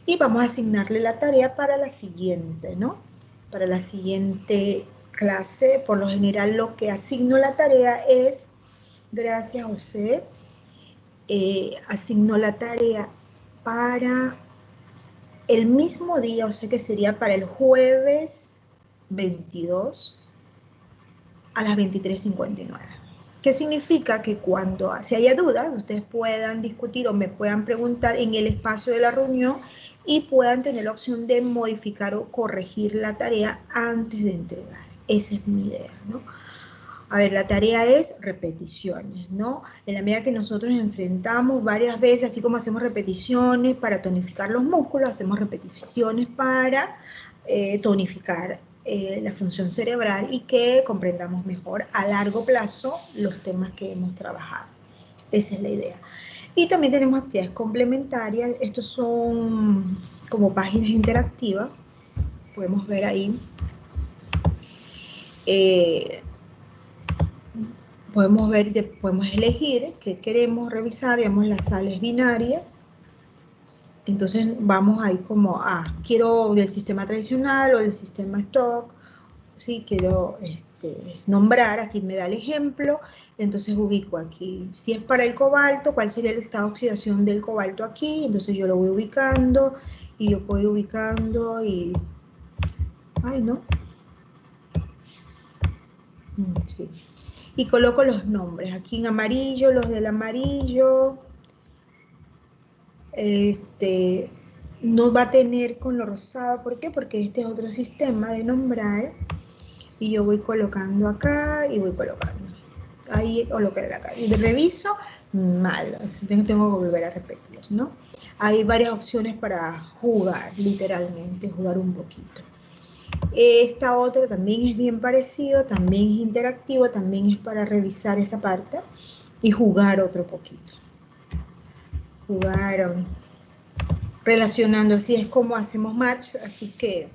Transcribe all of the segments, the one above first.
y vamos a asignarle la tarea para la siguiente, ¿no? Para la siguiente clase. Por lo general lo que asigno la tarea es, gracias José, asigno la tarea para el mismo día, o sea que sería para el jueves 22 a las 23:59. ¿Qué significa? Que cuando si haya dudas, ustedes puedan discutir o me puedan preguntar en el espacio de la reunión y puedan tener la opción de modificar o corregir la tarea antes de entregar. Esa es mi idea, ¿no? A ver, la tarea es repeticiones, ¿no? En la medida que nosotros nos enfrentamos varias veces, así como hacemos repeticiones para tonificar los músculos, hacemos repeticiones para tonificar la función cerebral y que comprendamos mejor a largo plazo los temas que hemos trabajado. Esa es la idea. Y también tenemos actividades complementarias. Estos son como páginas interactivas. Podemos ver ahí. Podemos elegir qué queremos revisar, veamos las sales binarias. Entonces vamos ahí como, quiero del sistema tradicional o del sistema stock, ¿sí? Quiero nombrar, aquí me da el ejemplo, entonces ubico aquí. Si es para el cobalto, ¿cuál sería el estado de oxidación del cobalto aquí? Entonces yo lo voy ubicando y yo puedo ir ubicando y... Ay, ¿no? Sí. Y coloco los nombres, aquí en amarillo, los del amarillo, no va a tener con lo rosado, ¿por qué? Porque este es otro sistema de nombrar, y yo voy colocando acá, y voy colocando, ahí colocaré acá, y reviso, mal, tengo que volver a repetir, ¿no? Hay varias opciones para jugar, literalmente, jugar un poquito. Esta otra también es bien parecido, también es interactivo, también es para revisar esa parte y jugar otro poquito. Jugar relacionando, así es como hacemos match, así que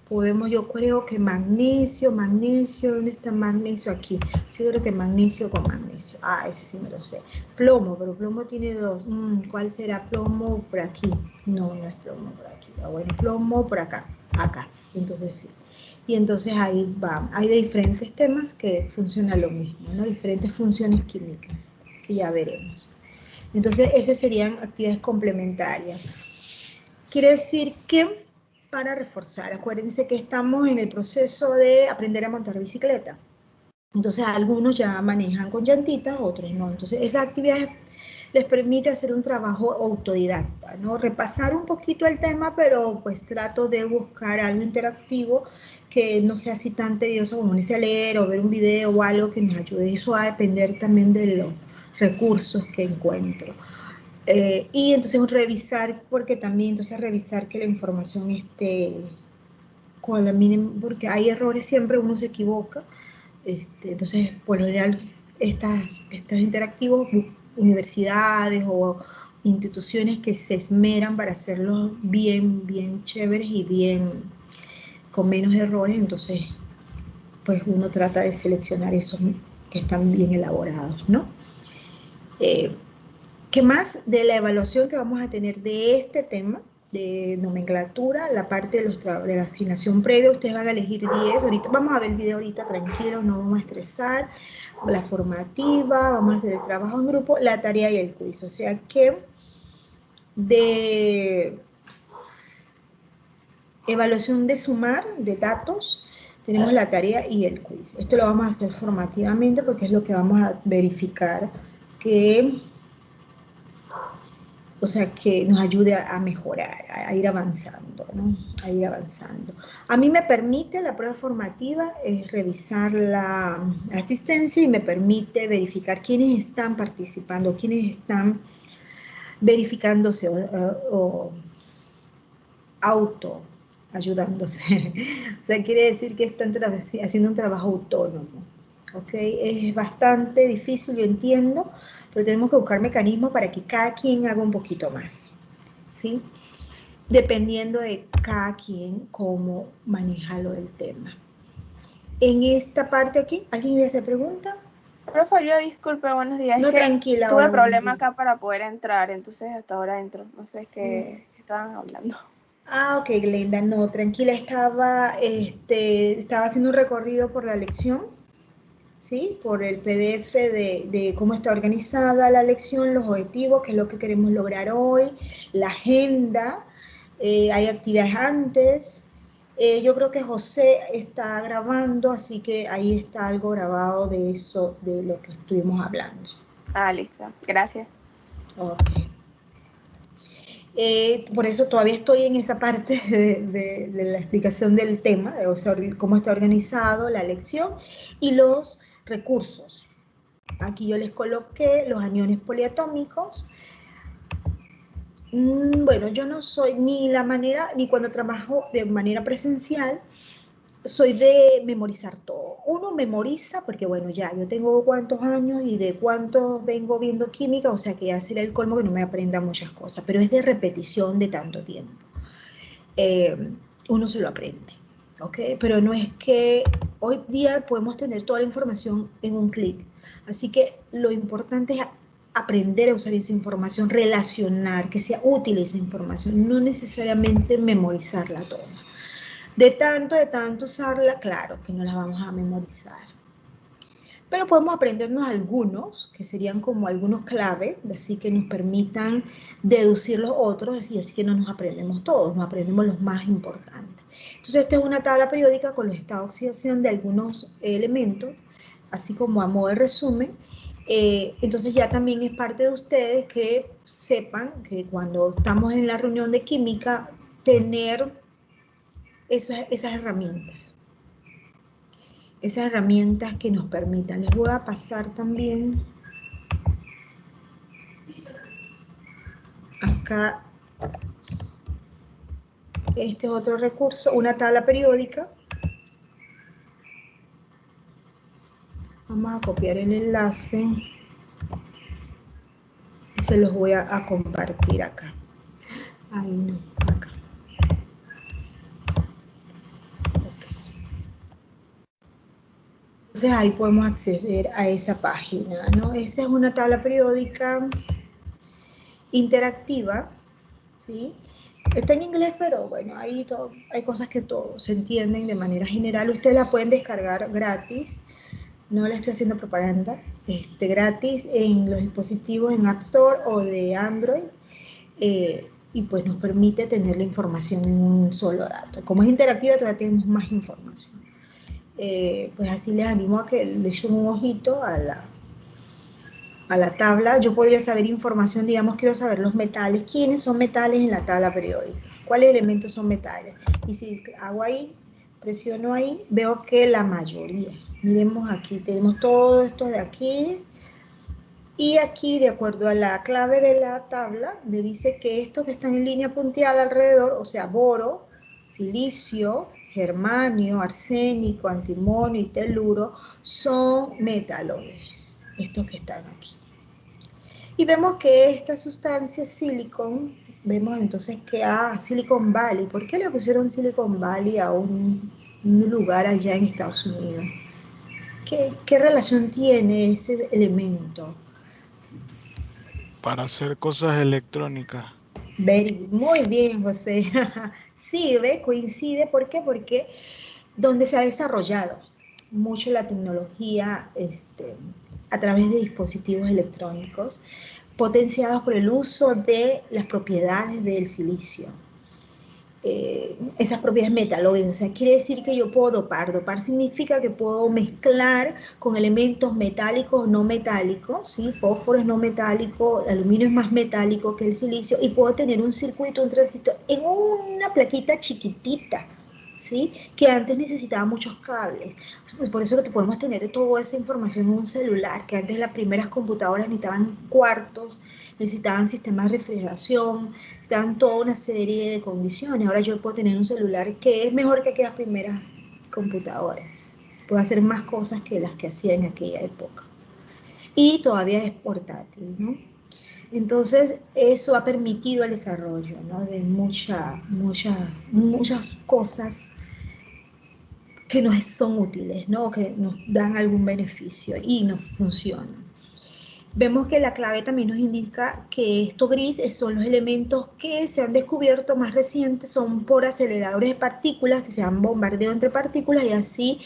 podemos, yo creo que magnesio, ¿dónde está magnesio? Aquí, seguro que magnesio con magnesio, ese sí me lo sé. Plomo, pero plomo tiene dos, ¿cuál será plomo por aquí? No, no es plomo por aquí, bueno, plomo por acá, entonces sí. Y entonces ahí va, hay de diferentes temas que funciona lo mismo, ¿no? Diferentes funciones químicas, que ya veremos. Entonces, esas serían actividades complementarias. Quiere decir que, para reforzar, acuérdense que estamos en el proceso de aprender a montar bicicleta. Entonces, algunos ya manejan con llantitas, otros no. Entonces, esas actividades les permite hacer un trabajo autodidacta, ¿no? Repasar un poquito el tema, pero pues trato de buscar algo interactivo que no sea así tan tedioso como irse a leer o ver un video o algo que nos ayude. Eso va a depender también de los recursos que encuentro. Y entonces revisar, porque también entonces revisar que la información esté con la mínima, porque hay errores, siempre uno se equivoca. Entonces, por lo general, estos interactivos, universidades o instituciones que se esmeran para hacerlos bien, bien chéveres y bien, con menos errores, entonces, pues uno trata de seleccionar esos que están bien elaborados, ¿no? ¿Qué más? De la evaluación que vamos a tener de este tema, de nomenclatura, la parte de la asignación previa, ustedes van a elegir 10, ahorita vamos a ver el video ahorita, tranquilos, no vamos a estresar, la formativa, vamos a hacer el trabajo en grupo, la tarea y el quiz, o sea que de evaluación de sumar, de datos, tenemos la tarea y el quiz. Esto lo vamos a hacer formativamente porque es lo que vamos a verificar que... O sea, que nos ayude a mejorar, a ir avanzando, ¿no? A ir avanzando. A mí me permite, la prueba formativa, revisar la asistencia y me permite verificar quiénes están participando, quiénes están verificándose o auto ayudándose. O sea, quiere decir que están haciendo un trabajo autónomo. ¿Ok? Es bastante difícil, yo entiendo, pero tenemos que buscar mecanismos para que cada quien haga un poquito más, ¿sí? Dependiendo de cada quien cómo maneja lo del tema. En esta parte aquí, ¿alguien me hace pregunta? Profe, yo disculpe, buenos días. No, Es que tranquila, tuve ahora buenos problema días. acá para poder entrar, entonces hasta ahora entro. No sé qué estaban hablando. Ah, ok, Glenda, no, tranquila, estaba haciendo un recorrido por la lección, ¿sí? Por el PDF de cómo está organizada la lección, los objetivos, qué es lo que queremos lograr hoy, la agenda, hay actividades antes. Yo creo que José está grabando, así que ahí está algo grabado de eso, de lo que estuvimos hablando. Ah, listo. Gracias. Ok. Por eso todavía estoy en esa parte de la explicación del tema, o sea, cómo está organizado la lección y los recursos. Aquí yo les coloqué los aniones poliatómicos. Bueno, yo no soy ni cuando trabajo de manera presencial, soy de memorizar todo. Uno memoriza porque, bueno, ya, yo tengo cuántos años y de cuántos vengo viendo química, o sea que ya sería el colmo que no me aprenda muchas cosas, pero es de repetición de tanto tiempo. Uno se lo aprende, ¿ok? Pero no es que hoy día podemos tener toda la información en un clic. Así que lo importante es aprender a usar esa información, relacionar, que sea útil esa información, no necesariamente memorizarla toda. De tanto usarla, claro que no la vamos a memorizar. Pero podemos aprendernos algunos, que serían como algunos clave, así que nos permitan deducir los otros, y así que no nos aprendemos todos, nos aprendemos los más importantes. Entonces, esta es una tabla periódica con los estados de oxidación de algunos elementos, así como a modo de resumen. Entonces ya también es parte de ustedes que sepan que cuando estamos en la reunión de química, tener esas herramientas que nos permitan. Les voy a pasar también acá, este es otro recurso, una tabla periódica. Vamos a copiar el enlace y se los voy a compartir acá. Ahí no, acá. Okay. Entonces ahí podemos acceder a esa página, ¿no? Esa es una tabla periódica interactiva, ¿sí? Está en inglés, pero bueno, hay cosas que todos se entienden de manera general. Ustedes la pueden descargar gratis. No le estoy haciendo propaganda, gratis en los dispositivos en App Store o de Android, y pues nos permite tener la información en un solo dato. Como es interactiva, todavía tenemos más información. Pues así les animo a que le echen un ojito a la tabla. Yo podría saber información, digamos, quiero saber los metales, quiénes son metales en la tabla periódica, cuáles elementos son metales. Y si hago ahí, presiono ahí, veo que la mayoría. Miremos aquí, tenemos todo esto de aquí. Y aquí, de acuerdo a la clave de la tabla, me dice que estos que están en línea punteada alrededor, o sea, boro, silicio, germanio, arsénico, antimonio y teluro, son metaloides, estos que están aquí. Y vemos que esta sustancia silicon, vemos entonces que Silicon Valley, ¿por qué le pusieron Silicon Valley a un lugar allá en Estados Unidos? ¿Qué relación tiene ese elemento? Para hacer cosas electrónicas. Muy bien, José. Sí, ¿ve? Coincide. ¿Por qué? Porque donde se ha desarrollado mucho la tecnología a través de dispositivos electrónicos potenciados por el uso de las propiedades del silicio. Esas propiedades metaloides, o sea, quiere decir que yo puedo dopar. Dopar significa que puedo mezclar con elementos metálicos o no metálicos, ¿sí? Fósforo es no metálico, aluminio es más metálico que el silicio, y puedo tener un circuito, un transistor en una plaquita chiquitita, ¿sí? Que antes necesitaba muchos cables. Pues por eso que podemos tener toda esa información en un celular, que antes las primeras computadoras necesitaban cuartos, necesitaban sistemas de refrigeración, necesitaban toda una serie de condiciones. Ahora yo puedo tener un celular que es mejor que aquellas primeras computadoras. Puedo hacer más cosas que las que hacía en aquella época. Y todavía es portátil, ¿no? Entonces, eso ha permitido el desarrollo, ¿no? De muchas cosas que nos son útiles, ¿no? Que nos dan algún beneficio y nos funcionan. Vemos que la clave también nos indica que esto gris son los elementos que se han descubierto más recientes, son por aceleradores de partículas que se han bombardeado entre partículas y así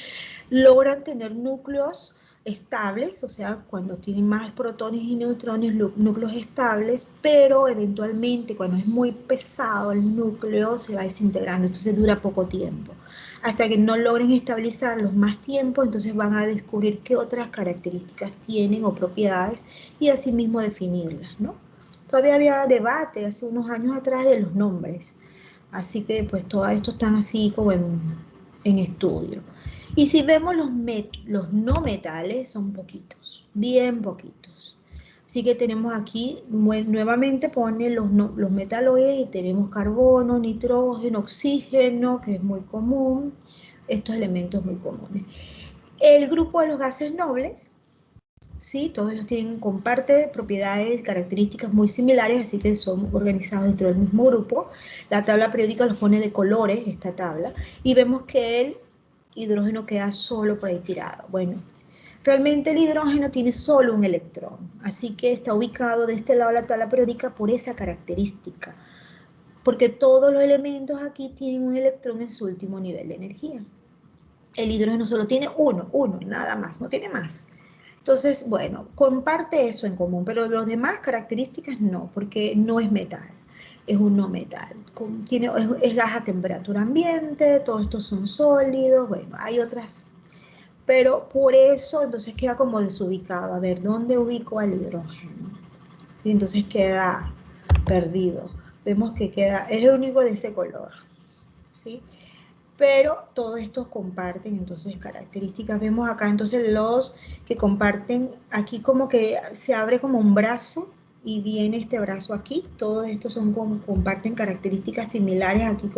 logran tener núcleos estables, o sea, cuando tienen más protones y neutrones, núcleos estables, pero eventualmente cuando es muy pesado el núcleo se va desintegrando, entonces dura poco tiempo. Hasta que no logren estabilizarlos más tiempo, entonces van a descubrir qué otras características tienen o propiedades y así mismo definirlas, ¿no? Todavía había debate hace unos años atrás de los nombres, así que pues todo esto están así como en estudio. Y si vemos los no metales, son poquitos, bien poquitos. Así que tenemos aquí, nuevamente pone los metaloides y tenemos carbono, nitrógeno, oxígeno, que es muy común, estos elementos muy comunes. El grupo de los gases nobles, ¿sí? Todos ellos comparten propiedades, características muy similares, así que son organizados dentro del mismo grupo. La tabla periódica los pone de colores, esta tabla, y vemos que el hidrógeno queda solo por ahí tirado. Bueno, realmente el hidrógeno tiene solo un electrón, así que está ubicado de este lado de la tabla periódica por esa característica, porque todos los elementos aquí tienen un electrón en su último nivel de energía. El hidrógeno solo tiene uno, nada más, no tiene más. Entonces, bueno, comparte eso en común, pero los demás características no, porque no es metal, es un no metal. Es gas a temperatura ambiente, todos estos son sólidos, bueno, hay otras, pero por eso entonces queda como desubicado. A ver, ¿dónde ubico al hidrógeno? Y entonces queda perdido. Vemos que queda, es el único de ese color, ¿sí? Pero todos estos comparten entonces características. Vemos acá entonces los que comparten, aquí como que se abre como un brazo y viene este brazo aquí. Todos estos comparten características similares aquí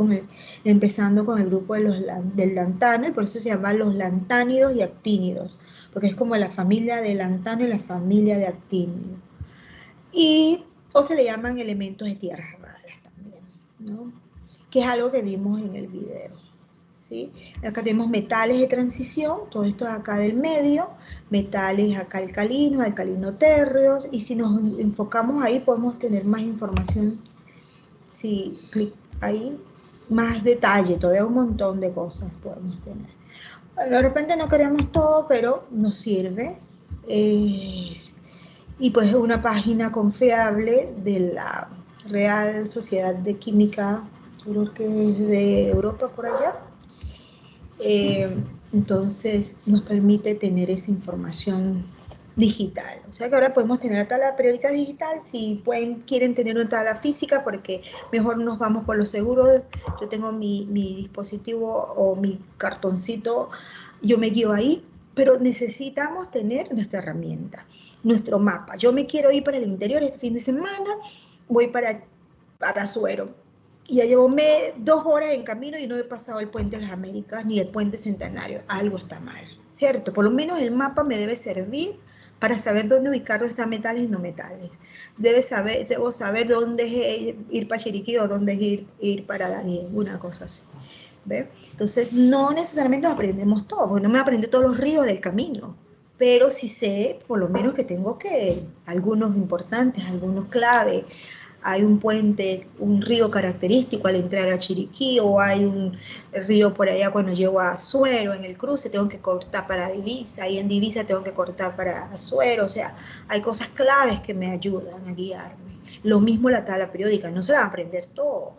empezando con el grupo del lantano, y por eso se llaman los lantánidos y actínidos, porque es como la familia de lantano y la familia de actínido. O se le llaman elementos de tierras raras también, ¿no? Que es algo que vimos en el video. ¿Sí? Acá tenemos metales de transición, todo esto es acá del medio, metales acá alcalinos, alcalino-térreos, y si nos enfocamos ahí podemos tener más información, si clic ahí, más detalle, todavía un montón de cosas podemos tener. Bueno, de repente no queremos todo, pero nos sirve, y pues es una página confiable de la Real Sociedad de Química, creo que es de Europa por allá. Entonces nos permite tener esa información digital. O sea que ahora podemos tener la tabla periódica digital, si quieren tener una tabla física, porque mejor nos vamos por los seguros. Yo tengo mi dispositivo o mi cartoncito, yo me guío ahí, pero necesitamos tener nuestra herramienta, nuestro mapa. Yo me quiero ir para el interior este fin de semana, voy para Azuero. Y ya llevo 2 horas en camino y no he pasado el Puente de las Américas ni el Puente Centenario. Algo está mal, ¿cierto? Por lo menos el mapa me debe servir para saber dónde ubicar los metales y no metales. Debo saber dónde es ir para Chiriquí o dónde es ir para Darién, una cosa así. ¿Ve? Entonces, no necesariamente aprendemos todo, porque no me aprendí todos los ríos del camino, pero sí sé, por lo menos, que tengo algunos importantes, algunos clave. Hay un puente, un río característico al entrar a Chiriquí, o hay un río por allá cuando llego a Azuero, en el cruce tengo que cortar para Divisa, y en Divisa tengo que cortar para Azuero. O sea, hay cosas claves que me ayudan a guiarme. Lo mismo la tabla periódica, no se la van a aprender todo.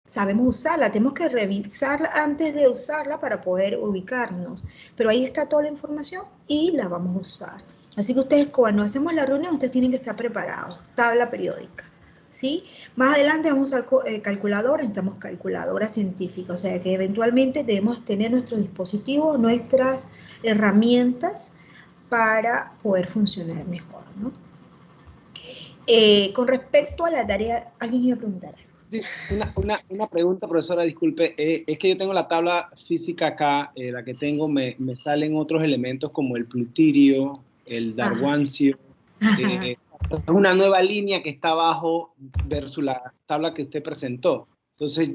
Sabemos usarla, tenemos que revisarla antes de usarla para poder ubicarnos, pero ahí está toda la información y la vamos a usar. Así que ustedes, cuando hacemos la reunión, ustedes tienen que estar preparados, tabla periódica, ¿sí? Más adelante vamos a usar calculadora, necesitamos calculadora científica, o sea que eventualmente debemos tener nuestro dispositivo, nuestras herramientas para poder funcionar mejor, ¿no? Con respecto a la tarea, ¿alguien iba a preguntar? Sí, una pregunta, profesora, disculpe. Es que yo tengo la tabla física acá, la que tengo, me salen otros elementos como el plutirio, el darwancio. Es una nueva línea que está abajo versus la tabla que usted presentó. Entonces,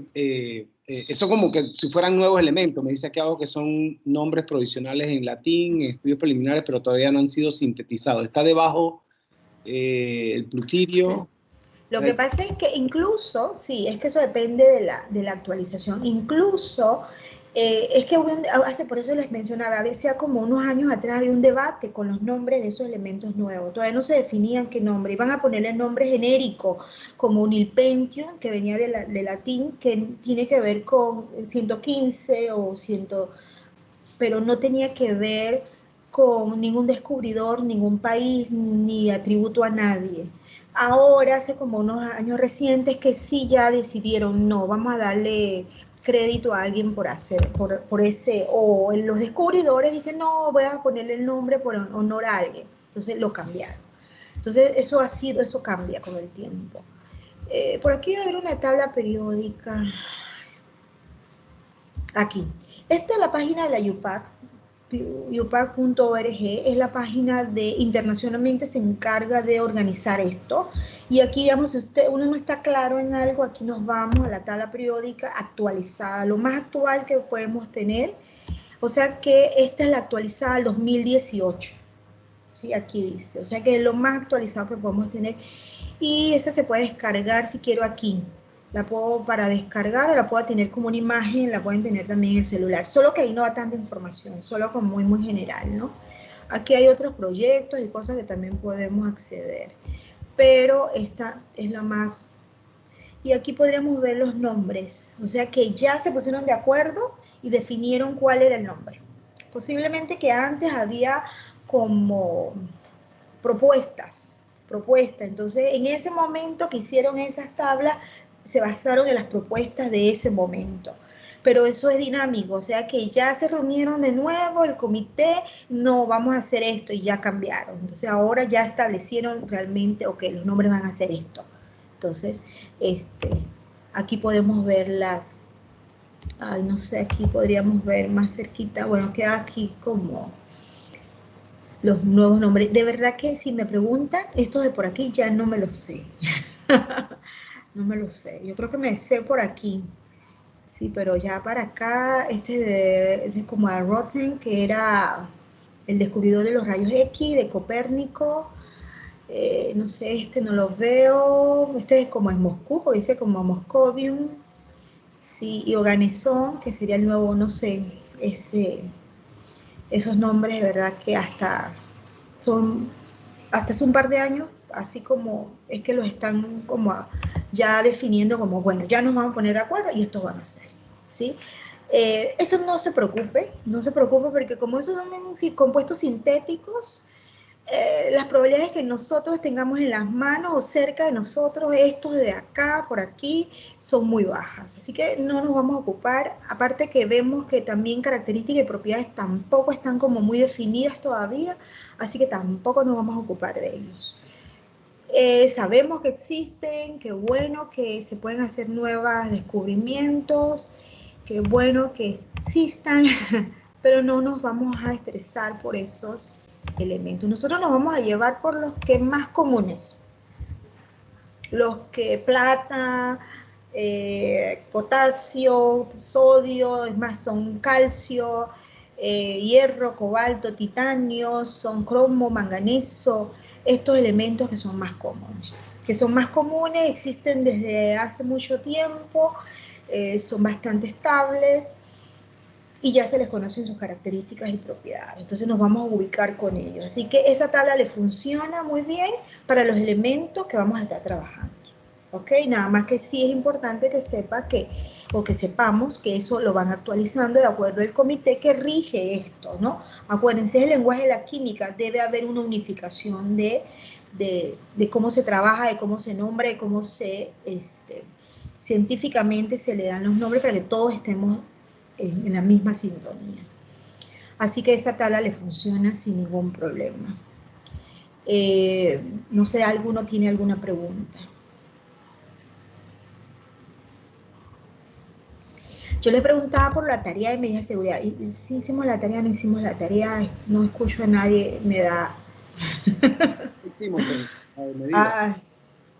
eso como que si fueran nuevos elementos. Me dice aquí abajo que son nombres provisionales en latín, estudios preliminares, pero todavía no han sido sintetizados. Está debajo el plutirio. Lo que pasa es que incluso, sí, es que eso depende de la actualización. Incluso, es que por eso les mencionaba, decía como unos años atrás había un debate con los nombres de esos elementos nuevos. Todavía no se definían qué nombre. Iban a ponerle nombre genérico, como nilpentium, que venía de latín, que tiene que ver con 115 o 100, pero no tenía que ver con ningún descubridor, ningún país, ni atributo a nadie. Ahora, hace como unos años recientes, que sí ya decidieron, no, vamos a darle crédito a alguien por ese, o en los descubridores dije, no, voy a ponerle el nombre por honor a alguien. Entonces lo cambiaron. Entonces eso cambia con el tiempo. Por aquí debe haber una tabla periódica. Aquí. Esta es la página de la UPAC. UPAC.org es la página internacionalmente se encarga de organizar esto. Y aquí, digamos, si uno no está claro en algo, aquí nos vamos a la tabla periódica actualizada, lo más actual que podemos tener. O sea que esta es la actualizada del 2018. ¿Sí? Aquí dice. O sea que es lo más actualizado que podemos tener. Y esa se puede descargar si quiero aquí. La puedo para descargar o la puedo tener como una imagen, la pueden tener también en el celular. Solo que ahí no da tanta información, solo como muy, muy general, ¿no? Aquí hay otros proyectos y cosas que también podemos acceder. Pero esta es la más... Y aquí podríamos ver los nombres. O sea que ya se pusieron de acuerdo y definieron cuál era el nombre. Posiblemente que antes había como propuestas. Entonces, en ese momento que hicieron esas tablas, se basaron en las propuestas de ese momento. Pero eso es dinámico, o sea que ya se reunieron de nuevo el comité, no, vamos a hacer esto y ya cambiaron. Entonces ahora ya establecieron realmente, ok, los nombres van a hacer esto. Entonces, aquí podemos ver no sé, aquí podríamos ver más cerquita, bueno, queda aquí como los nuevos nombres. De verdad que si me preguntan, esto de por aquí ya no me lo sé. No me lo sé. Yo creo que me sé por aquí. Sí, pero ya para acá, de como a Rotten, que era el descubridor de los rayos X, de Copérnico. No sé, no lo veo. Este es como en Moscú, porque dice como Moscovium. Sí, y Oganezón, que sería el nuevo, no sé, esos nombres, de verdad que hasta hace un par de años, así como es que los están como ya definiendo como, bueno, ya nos vamos a poner de acuerdo y estos van a ser, ¿sí? Eso no se preocupe porque como esos son compuestos sintéticos, las probabilidades que nosotros tengamos en las manos o cerca de nosotros, estos de acá, por aquí, son muy bajas. Así que no nos vamos a ocupar. Aparte que vemos que también características y propiedades tampoco están como muy definidas todavía, así que tampoco nos vamos a ocupar de ellos. Sabemos que existen, que bueno que se pueden hacer nuevos descubrimientos, que bueno que existan, pero no nos vamos a estresar por esos elementos. Nosotros nos vamos a llevar por los que más comunes, los que plata, potasio, sodio, es más, son calcio, hierro, cobalto, titanio, son cromo, manganeso, estos elementos que son más comunes, existen desde hace mucho tiempo, son bastante estables, y ya se les conocen sus características y propiedades. Entonces nos vamos a ubicar con ellos. Así que esa tabla le funciona muy bien para los elementos que vamos a estar trabajando. ¿Ok? Nada más que sí es importante que sepamos que eso lo van actualizando de acuerdo al comité que rige esto, ¿no? Acuérdense, es el lenguaje de la química, debe haber una unificación de cómo se trabaja, de cómo se nombra, de cómo científicamente se le dan los nombres para que todos estemos en la misma sintonía. Así que esa tabla le funciona sin ningún problema. No sé, ¿alguno tiene alguna pregunta? Yo le preguntaba por la tarea de medidas de seguridad. ¿Y si hicimos la tarea, no hicimos la tarea? No escucho a nadie, me da... Hicimos, la de medidas.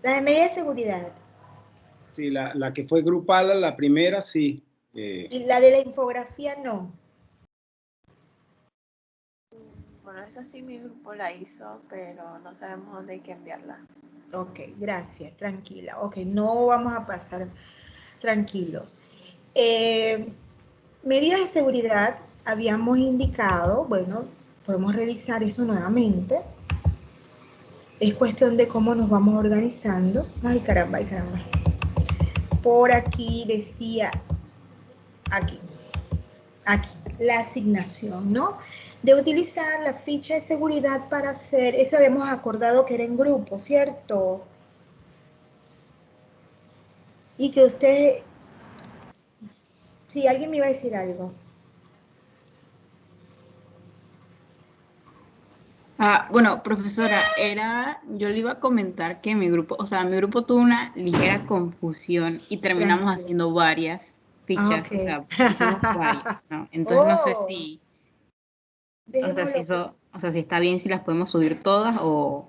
La de medidas de seguridad. Sí, la que fue grupal, la primera, sí. Y la de la infografía, no. Bueno, esa sí mi grupo la hizo, pero no sabemos dónde hay que enviarla. Ok, gracias, tranquila. Ok, no vamos a pasar tranquilos. Medidas de seguridad, habíamos indicado, bueno, podemos revisar eso nuevamente. Es cuestión de cómo nos vamos organizando. Ay, caramba, ay, caramba. Por aquí decía, aquí, la asignación, ¿no? De utilizar la ficha de seguridad para hacer, eso habíamos acordado que era en grupo, ¿cierto? Y que usted, sí, alguien me iba a decir algo. Bueno, profesora, yo le iba a comentar que mi grupo, o sea, mi grupo tuvo una ligera confusión y terminamos Tranquilo. haciendo varias fichas, o Ok. sea, hicimos varias, ¿no? Entonces no sé Oh, si, o sea, dejémoslo. si está bien si las podemos subir todas o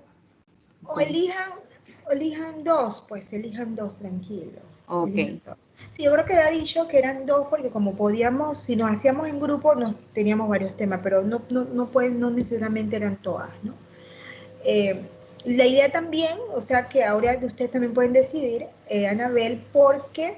O cómo. elijan dos, pues elijan dos, tranquilo. Ok, Elijan dos. Sí, yo creo que había dicho que eran dos porque como podíamos, si nos hacíamos en grupo, nos teníamos varios temas, pero no necesariamente eran todas, ¿no? Eh, la idea también, o sea que ahora ustedes también pueden decidir, Anabel, porque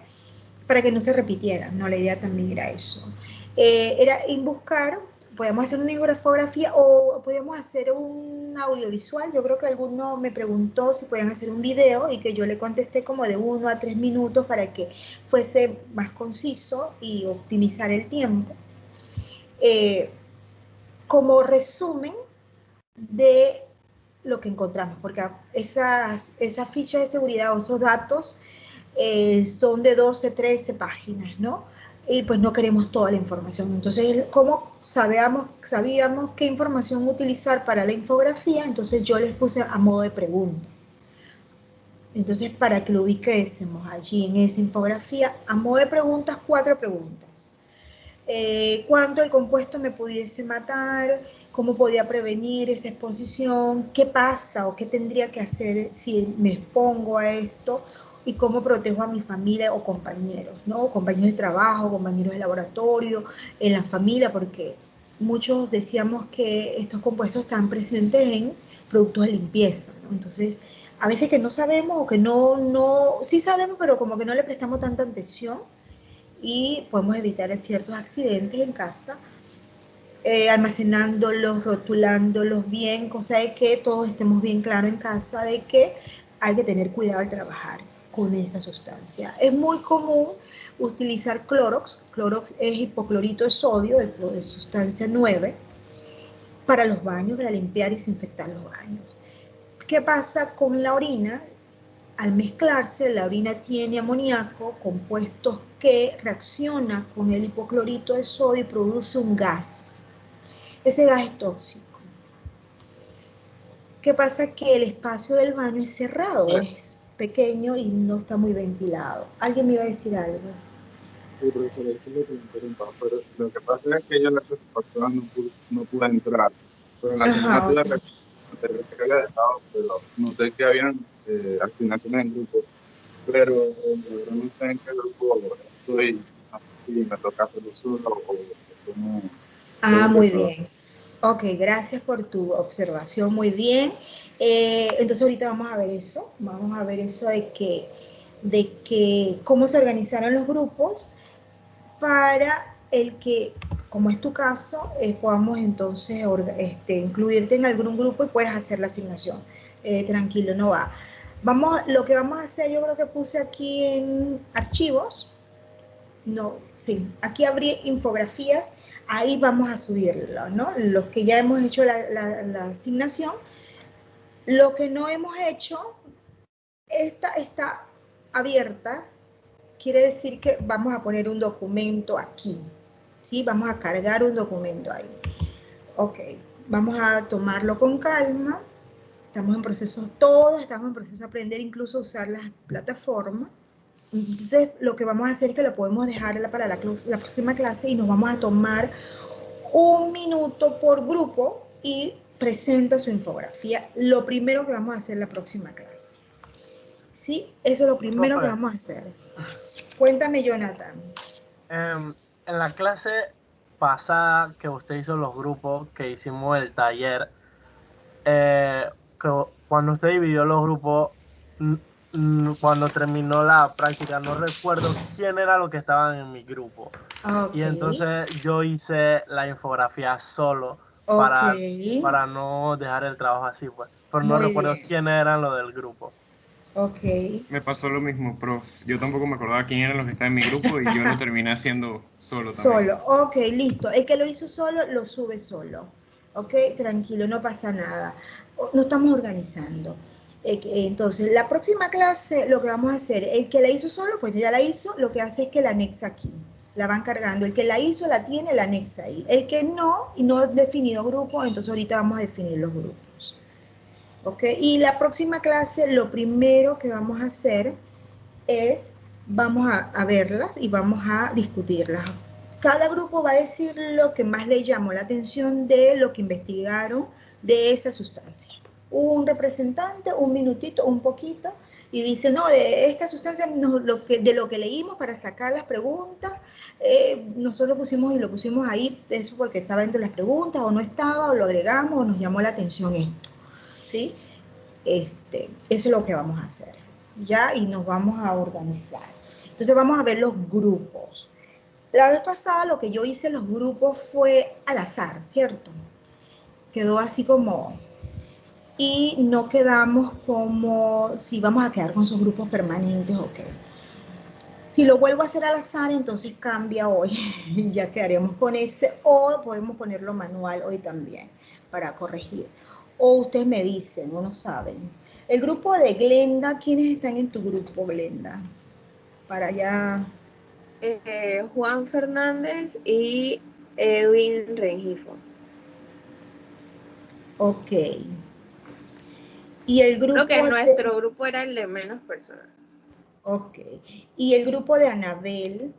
para que no se repitieran, ¿no? La idea también era eso. Era buscar, podíamos hacer una infografía o podíamos hacer un audiovisual. Yo creo que alguno me preguntó si podían hacer un video y que yo le contesté como de 1 a 3 minutos para que fuese más conciso y optimizar el tiempo. Como resumen de lo que encontramos, porque esas fichas de seguridad o esos datos son de 12, 13 páginas, ¿no? Y pues no queremos toda la información. Entonces, ¿cómo sabíamos qué información utilizar para la infografía? Entonces yo les puse a modo de pregunta. Entonces, para que lo ubiquésemos allí en esa infografía, a modo de preguntas, 4 preguntas. ¿Cuánto el compuesto me pudiese matar? ¿Cómo podía prevenir esa exposición? ¿Qué pasa o qué tendría que hacer si me expongo a esto? ¿Y cómo protejo a mi familia o compañeros, ¿no? Compañeros de trabajo, compañeros de laboratorio, en la familia, porque muchos decíamos que estos compuestos están presentes en productos de limpieza, ¿no? Entonces, a veces que no sabemos o que sí sabemos, pero como que no le prestamos tanta atención y podemos evitar ciertos accidentes en casa, almacenándolos, rotulándolos bien, cosa de que todos estemos bien claros en casa de que hay que tener cuidado al trabajar con esa sustancia. Es muy común utilizar Clorox. Clorox es hipoclorito de sodio, de sustancia 9, para los baños, para limpiar y desinfectar los baños. ¿Qué pasa con la orina? Al mezclarse, la orina tiene amoníaco, compuestos que reaccionan con el hipoclorito de sodio y produce un gas. Ese gas es tóxico. ¿Qué pasa? Que el espacio del baño es cerrado, es pequeño y no está muy ventilado. ¿Alguien me iba a decir algo? Sí, profesor, disculpe que me interrumpa, pero lo que pasa es que yo en la clase pasada no pude entrar, pero en la semana Ajá, anterior ok. que había dejado, pero noté que habían asignaciones en grupo, pero la verdad no sé en qué grupo estoy, no sé si me toca hacerlo solo o cómo podría Muy trabajar. bien. Ok, gracias por tu observación, muy bien. Entonces ahorita vamos a ver eso de que cómo se organizaron los grupos para el que, como es tu caso, podamos entonces incluirte en algún grupo y puedes hacer la asignación. Tranquilo, no va. Lo que vamos a hacer, yo creo que puse aquí en archivos, no, sí, aquí abrí infografías, ahí vamos a subirlo, ¿no? Los que ya hemos hecho la asignación, lo que no hemos hecho, esta está abierta, quiere decir que vamos a poner un documento aquí, ¿sí? Vamos a cargar un documento ahí. Ok, vamos a tomarlo con calma, estamos en proceso, todos estamos en proceso de aprender incluso a usar las plataformas. Entonces, lo que vamos a hacer es que lo podemos dejar para la próxima clase y nos vamos a tomar 1 minuto por grupo y presenta su infografía. Lo primero que vamos a hacer la próxima clase. ¿Sí? Eso es lo primero que Profe, vamos a hacer. Cuéntame, Jonathan. en la clase pasada que usted hizo los grupos, que hicimos el taller, que cuando usted dividió los grupos, cuando terminó la práctica, no recuerdo quién era los que estaban en mi grupo. Ok. Y entonces yo hice la infografía solo Ok. para no dejar el trabajo así, pues. Pero no Muy recuerdo bien. quiénes eran los del grupo. Ok. Me pasó lo mismo, prof. Yo tampoco me acordaba quién eran los que estaban en mi grupo y yo lo terminé haciendo solo también. Solo. Ok, listo. El que lo hizo solo, lo sube solo. Ok, tranquilo, no pasa nada. Nos estamos organizando. Entonces, la próxima clase, lo que vamos a hacer, el que la hizo solo, pues ya la hizo, lo que hace es que la anexa aquí. La van cargando. El que la hizo, la tiene, la anexa ahí. El que no, y no ha definido grupo, entonces ahorita vamos a definir los grupos. ¿Ok? Y la próxima clase, lo primero que vamos a hacer es, vamos a verlas y vamos a discutirlas. Cada grupo va a decir lo que más le llamó la atención de lo que investigaron de esa sustancia. Un representante, un minutito, un poquito, y dice, no, de esta sustancia, no, de lo que leímos para sacar las preguntas, nosotros pusimos y lo pusimos ahí, eso porque estaba dentro de las preguntas, o no estaba, o lo agregamos, o nos llamó la atención esto. ¿Sí? Eso es lo que vamos a hacer, ¿ya? Y nos vamos a organizar. Entonces vamos a ver los grupos. La vez pasada lo que yo hice los grupos fue al azar, ¿cierto? Quedó así como... Y no quedamos como si vamos a quedar con esos grupos permanentes o qué. Si lo vuelvo a hacer al azar, entonces cambia hoy. Y ya quedaremos con ese. O podemos ponerlo manual hoy también para corregir. O ustedes me dicen, o no saben. El grupo de Glenda, ¿quiénes están en tu grupo, Glenda? Para allá. Juan Fernández y Edwin Rengifo. Ok. Y el Creo que grupo nuestro grupo era el de menos personas. Ok. Y el grupo de Anabel.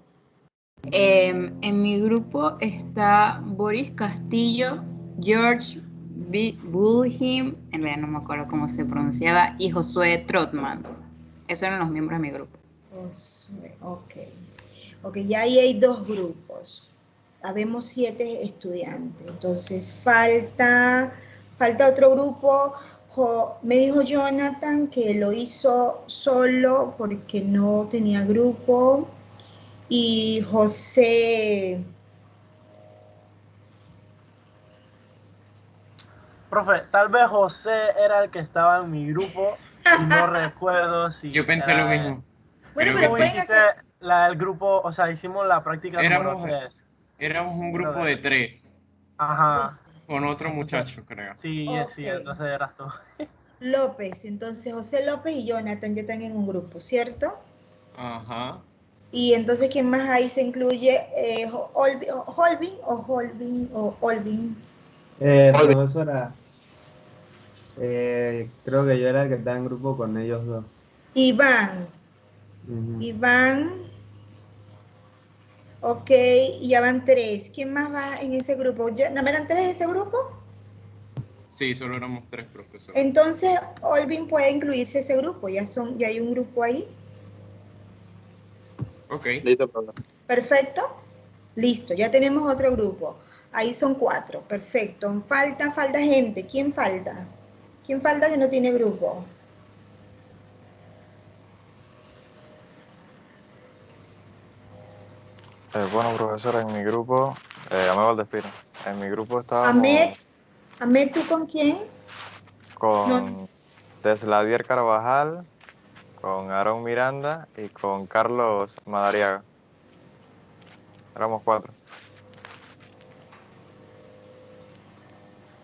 En mi grupo está Boris Castillo, George Bulhim, en realidad no me acuerdo cómo se pronunciaba, y Josué Trotman. Esos eran los miembros de mi grupo. Josué, ok. Ok, ya ahí hay 2 grupos. Habemos 7 estudiantes. Entonces falta otro grupo. Me dijo Jonathan que lo hizo solo porque no tenía grupo. Y José... Profe, tal vez José era el que estaba en mi grupo y no recuerdo si Yo pensé lo era él. mismo. Bueno, Creo pero que ¿Cómo pueden sí. hiciste hacer... el grupo? O sea, hicimos la práctica número Éramos, 3. éramos un Creo grupo que de era. 3 Ajá. José. con otro Entonces, muchacho, creo. sí, Ok. sí, entonces eras tú. López. Entonces José López y Jonathan ya están en un grupo, ¿cierto? Ajá. Y entonces, ¿quién más ahí se incluye? Holvin o Holvin o Olvin. Profesora, creo que yo era el que estaba en grupo con ellos dos. Iván. Ujú. Iván. Ok, y ya van 3. ¿Quién más va en ese grupo? ¿No eran 3 en ese grupo? Sí, solo éramos 3 profesores. Entonces, Olvin puede incluirse a ese grupo. Ya hay un grupo ahí. Ok. Listo, profesor. Perfecto. Listo, ya tenemos otro grupo. Ahí son 4. Perfecto. Falta gente. ¿Quién falta? ¿Quién falta que no tiene grupo? Bueno, profesora, en mi grupo, Amé Valdespino, en mi grupo Ahmed, estábamos ¿tú con quién? No. con Desladier Carvajal, con Aarón Miranda y con Carlos Madariaga. Éramos 4.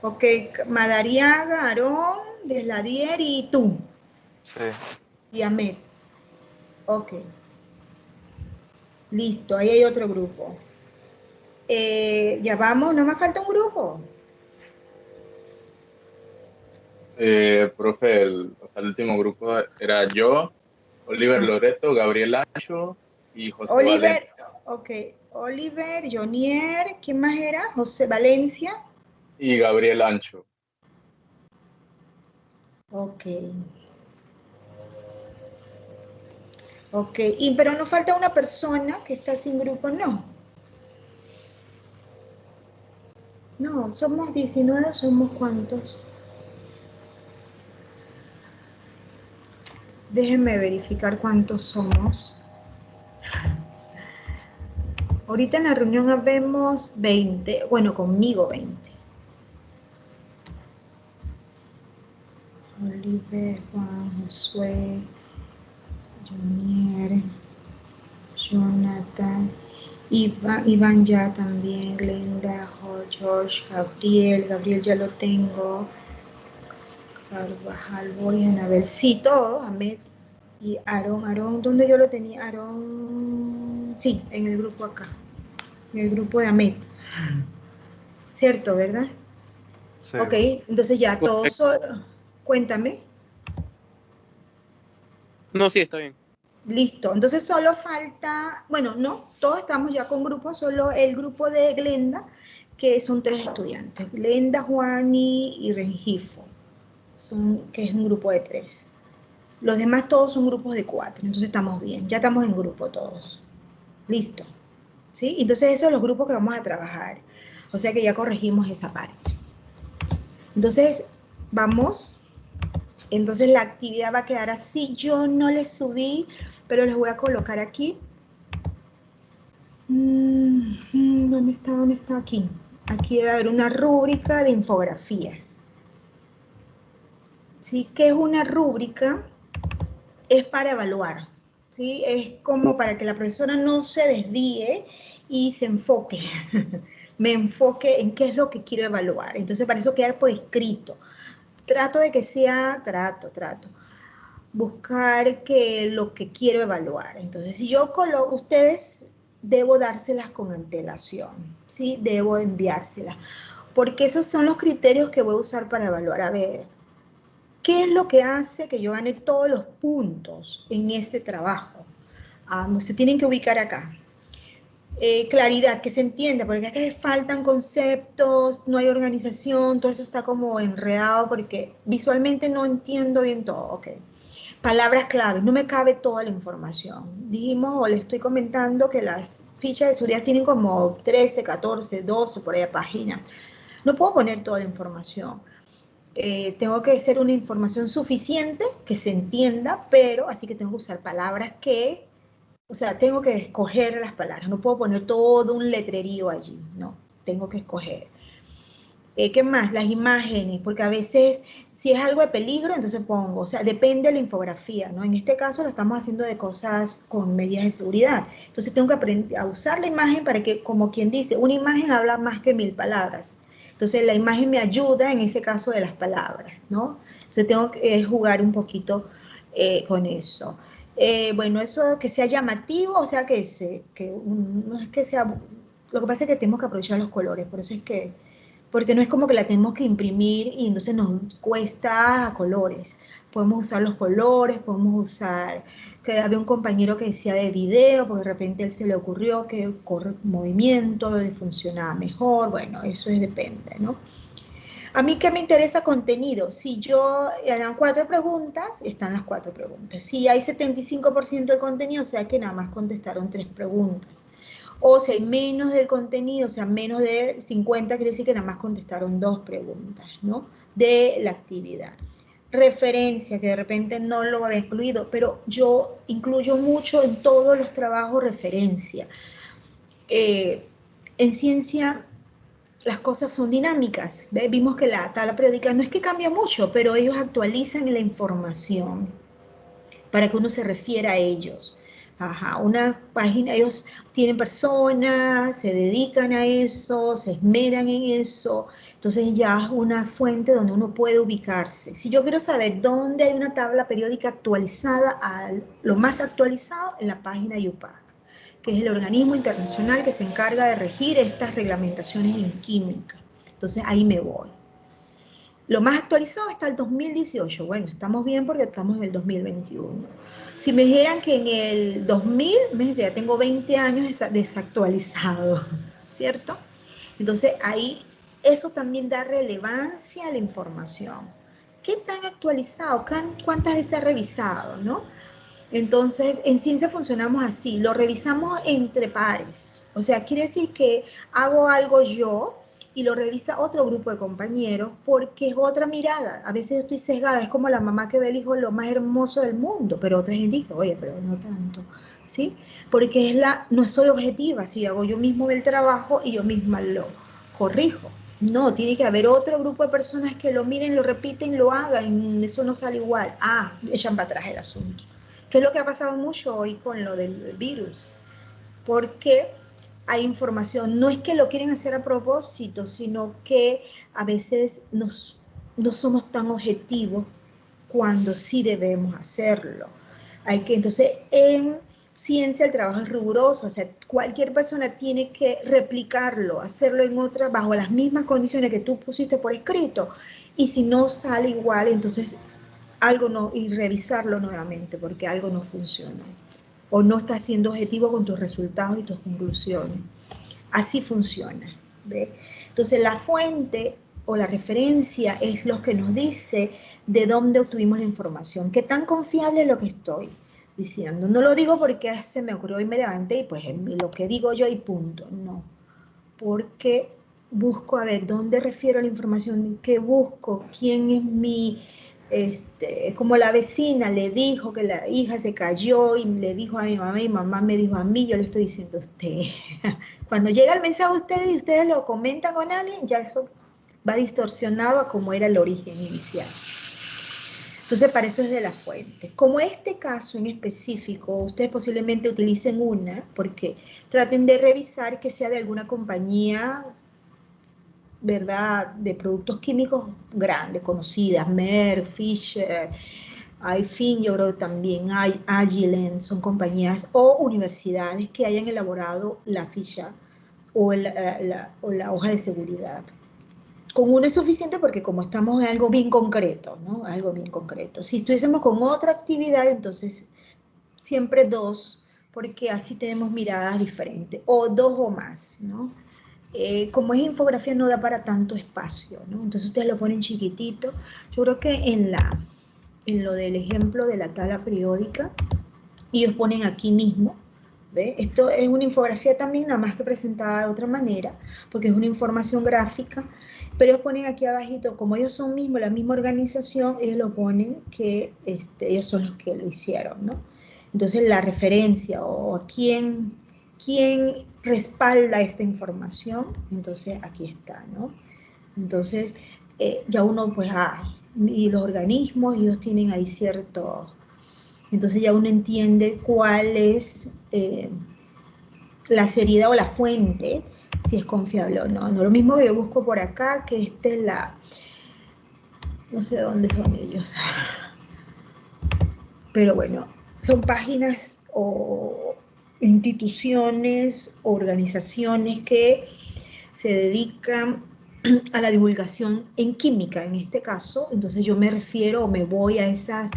Ok, Madariaga, Aarón, Desladier y tú. Sí. Y Ahmed. Ok. Listo, ahí hay otro grupo. Ya vamos, no me falta un grupo. Profe, el último grupo era yo, Oliver Ah, Loreto, Gabriel Ancho y José Oliver, Valencia. ok. Oliver, Jonier, ¿quién más era? José Valencia. Y Gabriel Ancho. Ok. Ok, pero nos falta una persona que está sin grupo, no. No, somos 19, ¿somos cuántos? Déjenme verificar cuántos somos. Ahorita en la reunión habemos 20, bueno, conmigo 20. Oliver, Juan, Josué, Junior, Jonathan, Iván ya también, Glenda, George, Gabriel ya lo tengo, Carvajal, Boris, Anabel, sí, todo, Ahmed y Aarón, ¿dónde yo lo tenía? Aarón, sí, en el grupo acá, en el grupo de Ahmed, ¿cierto, verdad? Sí. Ok, entonces ya todos, cuéntame. No, sí, está bien. Listo, entonces solo falta, bueno, no, todos estamos ya con grupos, solo el grupo de Glenda, que son 3 estudiantes, Glenda, Juani y Rengifo, que es un grupo de 3. Los demás todos son grupos de 4, entonces estamos bien, ya estamos en grupo todos. Listo, ¿sí? Entonces esos son los grupos que vamos a trabajar, o sea que ya corregimos esa parte. Entonces, vamos. Entonces la actividad va a quedar así. Yo no les subí, pero les voy a colocar aquí. ¿Dónde está? ¿Dónde está? Aquí. Aquí debe haber una rúbrica de infografías. ¿Sí? ¿Qué es una rúbrica? Es para evaluar. ¿Sí? Es como para que la profesora no se desvíe y se enfoque. Me enfoque en qué es lo que quiero evaluar. Entonces para eso queda por escrito. Trato de que sea, buscar que lo que quiero evaluar. Entonces, si yo coloco, ustedes debo dárselas con antelación, ¿sí? Debo enviárselas, porque esos son los criterios que voy a usar para evaluar. A ver, ¿qué es lo que hace que yo gane todos los puntos en ese trabajo? Se tienen que ubicar acá. Claridad, que se entienda, porque acá faltan conceptos, no hay organización, todo eso está como enredado porque visualmente no entiendo bien todo, ok. Palabras claves, no me cabe toda la información. Dijimos, o le estoy comentando que las fichas de seguridad tienen como 13, 14, 12 por ahí a página. No puedo poner toda la información. Tengo que hacer una información suficiente que se entienda, pero así que tengo que usar palabras que, o sea, tengo que escoger las palabras. No puedo poner todo un letrerío allí, no, tengo que escoger. ¿Qué más? Las imágenes, porque a veces si es algo de peligro, entonces pongo, o sea, depende de la infografía, ¿no? En este caso lo estamos haciendo de cosas con medidas de seguridad. Entonces tengo que aprender a usar la imagen para que, como quien dice, una imagen habla más que 1000 palabras. Entonces la imagen me ayuda en ese caso de las palabras, ¿no? Entonces tengo que jugar un poquito con eso. Bueno, eso que sea llamativo, o sea, no es que sea, lo que pasa es que tenemos que aprovechar los colores, por eso es que porque no es como que la tenemos que imprimir y entonces nos cuesta colores. Podemos usar los colores, podemos usar, que había un compañero que decía de video, porque de repente él se le ocurrió que corre movimiento, le funcionaba mejor, bueno, eso depende, ¿no? A mí que me interesa contenido, si yo eran 4 preguntas, están las 4 preguntas. Si hay 75% del contenido, o sea que nada más contestaron 3 preguntas. O si hay menos del contenido, o sea, menos de 50, quiere decir que nada más contestaron 2 preguntas, ¿no? De la actividad. Referencia, que de repente no lo había incluido, pero yo incluyo mucho en todos los trabajos referencia. En ciencia, las cosas son dinámicas. Vimos que la tabla periódica no es que cambia mucho, pero ellos actualizan la información para que uno se refiera a ellos. Ajá, una página, ellos tienen personas, se dedican a eso, se esmeran en eso, entonces ya es una fuente donde uno puede ubicarse. Si yo quiero saber dónde hay una tabla periódica actualizada, lo más actualizado en la página IUPAC, que es el organismo internacional que se encarga de regir estas reglamentaciones en química. Entonces ahí me voy. Lo más actualizado está el 2018. Bueno, estamos bien porque estamos en el 2021. Si me dijeran que en el 2000, me decía, ya tengo 20 años desactualizado, ¿cierto? Entonces ahí eso también da relevancia a la información. ¿Qué tan actualizado? ¿Cuántas veces ha revisado, no? Entonces, en ciencia funcionamos así, lo revisamos entre pares. O sea, quiere decir que hago algo yo, y lo revisa otro grupo de compañeros porque es otra mirada. A veces estoy sesgada, es como la mamá que ve el hijo lo más hermoso del mundo, pero otra gente dice, oye, pero no tanto, ¿sí? Porque no soy objetiva, si hago yo mismo el trabajo y yo misma lo corrijo. No, tiene que haber otro grupo de personas que lo miren, lo repiten, lo hagan, eso no sale igual. Echan para atrás el asunto. Que es lo que ha pasado mucho hoy con lo del virus. Porque hay información, no es que lo quieren hacer a propósito, sino que a veces no somos tan objetivos cuando sí debemos hacerlo. Entonces, en ciencia el trabajo es riguroso, o sea, cualquier persona tiene que replicarlo, hacerlo en otra, bajo las mismas condiciones que tú pusiste por escrito, y si no sale igual, entonces algo no, y revisarlo nuevamente, porque algo no funciona o no estás siendo objetivo con tus resultados y tus conclusiones. Así funciona, ¿ve? Entonces la fuente o la referencia es lo que nos dice de dónde obtuvimos la información, qué tan confiable es lo que estoy diciendo. No lo digo porque se me ocurrió y me levanté y pues lo que digo yo y punto, no. Porque busco a ver dónde refiero la información, qué busco, quién es como la vecina le dijo que la hija se cayó y le dijo a mi mamá y mamá me dijo a mí, yo le estoy diciendo a usted. Cuando llega el mensaje a ustedes y ustedes lo comentan con alguien, ya eso va distorsionado a como era el origen inicial. Entonces, para eso es de la fuente. Como este caso en específico, ustedes posiblemente utilicen una, porque traten de revisar que sea de alguna compañía, ¿verdad?, de productos químicos grandes, conocidas, Merck, Fisher, iFin, yo creo que también hay Agilent, son compañías o universidades que hayan elaborado la ficha o la hoja de seguridad. Con uno es suficiente porque como estamos en algo bien concreto, ¿no? Algo bien concreto. Si estuviésemos con otra actividad, entonces siempre dos, porque así tenemos miradas diferentes, o dos o más, ¿no? Como es infografía no da para tanto espacio, ¿no? Entonces ustedes lo ponen chiquitito. Yo creo que en lo del ejemplo de la tabla periódica, ellos ponen aquí mismo, ¿ve? Esto es una infografía también, nada más que presentada de otra manera, porque es una información gráfica, pero ellos ponen aquí abajito, como ellos son mismos, la misma organización, ellos lo ponen que ellos son los que lo hicieron, ¿no? Entonces la referencia o quién respalda esta información, entonces aquí está, ¿no? Entonces ya uno pues, y los organismos, ellos tienen ahí cierto, entonces ya uno entiende cuál es la seriedad o la fuente, si es confiable o no. No lo mismo que yo busco por acá, que esta es no sé dónde son ellos, pero bueno, son páginas o instituciones, organizaciones que se dedican a la divulgación en química, en este caso. Entonces yo me refiero o me voy a esas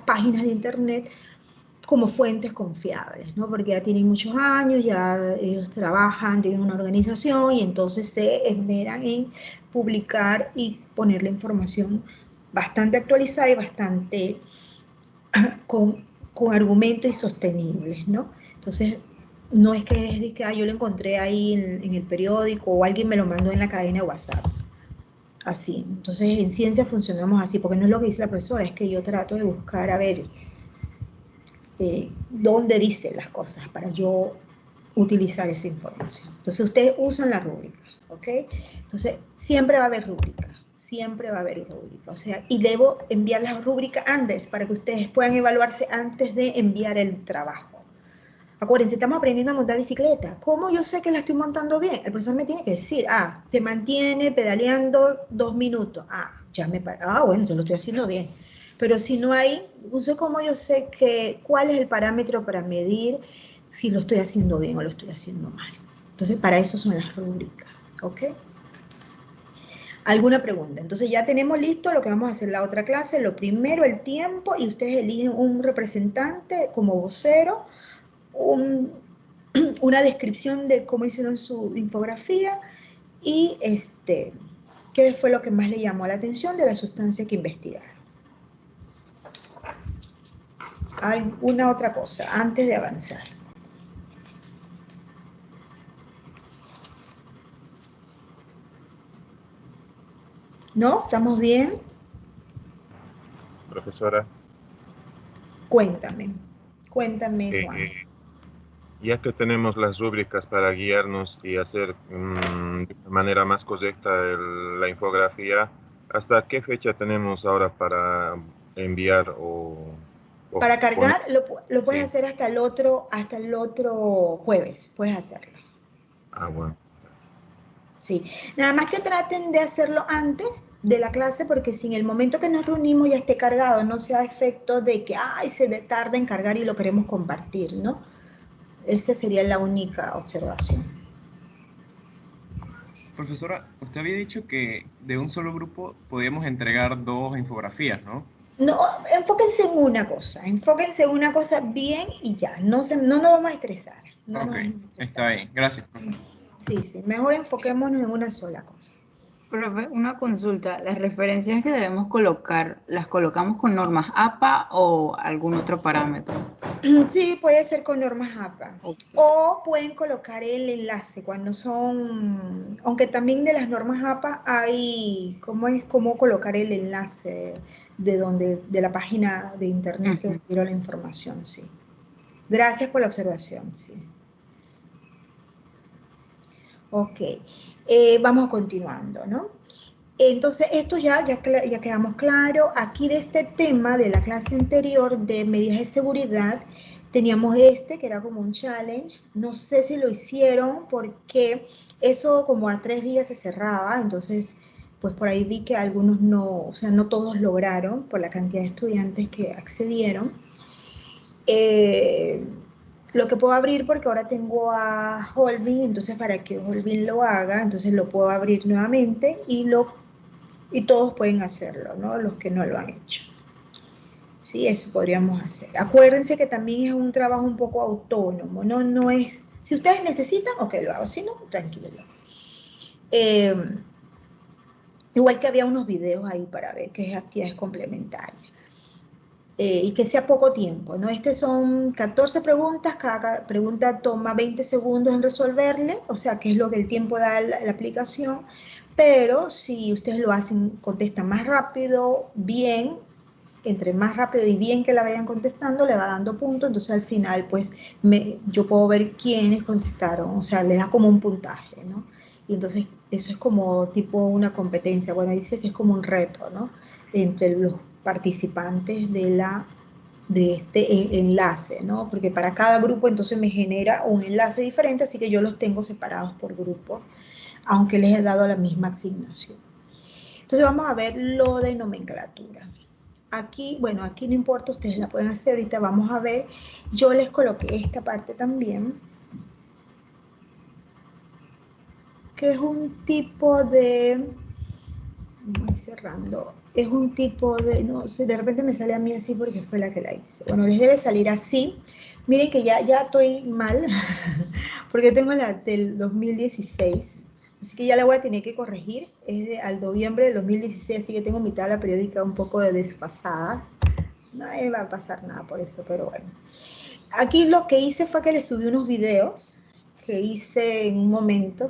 páginas de internet como fuentes confiables, ¿no? Porque ya tienen muchos años, ya ellos trabajan, tienen una organización y entonces se esmeran en publicar y poner la información bastante actualizada y bastante con argumentos y sostenibles, ¿no? Entonces, no es que es de que yo lo encontré ahí en el periódico o alguien me lo mandó en la cadena de WhatsApp. Así. Entonces, en ciencia funcionamos así, porque no es lo que dice la profesora, es que yo trato de buscar, a ver, dónde dicen las cosas para yo utilizar esa información. Entonces, ustedes usan la rúbrica, ¿ok? Entonces, siempre va a haber rúbrica. Siempre va a haber rúbrica, o sea, y debo enviar la rúbrica antes para que ustedes puedan evaluarse antes de enviar el trabajo. Acuérdense, estamos aprendiendo a montar bicicleta. ¿Cómo yo sé que la estoy montando bien? El profesor me tiene que decir, se mantiene pedaleando 2 minutos. Bueno, yo lo estoy haciendo bien. Pero si no hay, no sé cómo yo sé cuál es el parámetro para medir si lo estoy haciendo bien o lo estoy haciendo mal. Entonces, para eso son las rúbricas, ¿ok? ¿Alguna pregunta? Entonces ya tenemos listo lo que vamos a hacer en la otra clase. Lo primero, el tiempo, y ustedes eligen un representante como vocero, una descripción de cómo hicieron su infografía y qué fue lo que más le llamó la atención de la sustancia que investigaron. Hay una otra cosa antes de avanzar. ¿No? ¿Estamos bien? Profesora, Cuéntame, Juan. ya que tenemos las rúbricas para guiarnos y hacer de manera más correcta la infografía, ¿hasta qué fecha tenemos ahora para enviar o Para poner? cargar, lo puedes Sí. hacer hasta el otro jueves, puedes hacerlo. Ah, bueno. Sí, nada más que traten de hacerlo antes de la clase porque si en el momento que nos reunimos ya esté cargado, no sea efecto de que, ay, se tarda en cargar y lo queremos compartir, ¿no? Esa sería la única observación. Profesora, usted había dicho que de un solo grupo podíamos entregar 2 infografías, ¿no? No, enfóquense en una cosa bien y ya, no nos vamos a estresar. No nos Ok, vamos a estresar. está bien, gracias. Sí, mejor enfoquémonos en una sola cosa. Profe, una consulta. ¿Las referencias que debemos colocar, las colocamos con normas APA o algún otro parámetro? Sí, puede ser con normas APA. Ok. O pueden colocar el enlace cuando son, aunque también de las normas APA hay, cómo colocar el enlace de la página de internet que quiero la información, sí. Gracias por la observación, sí. Ok, vamos continuando, ¿no? Entonces, esto ya quedamos claro. Aquí de este tema de la clase anterior de medidas de seguridad, teníamos que era como un challenge. No sé si lo hicieron porque eso como a 3 días se cerraba, entonces pues por ahí vi que algunos no, o sea, no todos lograron por la cantidad de estudiantes que accedieron. Lo que puedo abrir porque ahora tengo a Holvin, entonces para que Holvin lo haga, entonces lo puedo abrir nuevamente y todos pueden hacerlo, ¿no? Los que no lo han hecho. Sí, eso podríamos hacer. Acuérdense que también es un trabajo un poco autónomo, ¿no? No es, si ustedes necesitan, ok, lo hago, si no, tranquilo. Igual que había unos videos ahí para ver qué es actividades complementarias. Y que sea poco tiempo, ¿no? Son 14 preguntas, cada pregunta toma 20 segundos en resolverle, o sea, que es lo que el tiempo da la aplicación, pero si ustedes lo hacen, contestan más rápido, bien, entre más rápido y bien que la vayan contestando, le va dando puntos, entonces al final, pues, yo puedo ver quiénes contestaron, o sea, le da como un puntaje, ¿no? Y entonces eso es como tipo una competencia, bueno, dice que es como un reto, ¿no? Entre los participantes de este enlace, ¿no? Porque para cada grupo entonces me genera un enlace diferente, así que yo los tengo separados por grupo, aunque les he dado la misma asignación. Entonces vamos a ver lo de nomenclatura. Aquí, bueno, aquí no importa, ustedes la pueden hacer, ahorita vamos a ver. Yo les coloqué esta parte también, que es un tipo de, voy cerrando, es un tipo de, no sé, de repente me sale a mí así porque fue la que la hice. Bueno, les debe salir así. Miren que ya estoy mal, porque tengo la del 2016, así que ya la voy a tener que corregir. Es al noviembre del 2016, así que tengo mi tabla periódica un poco desfasada. No va a pasar nada por eso, pero bueno. Aquí lo que hice fue que les subí unos videos que hice en un momento.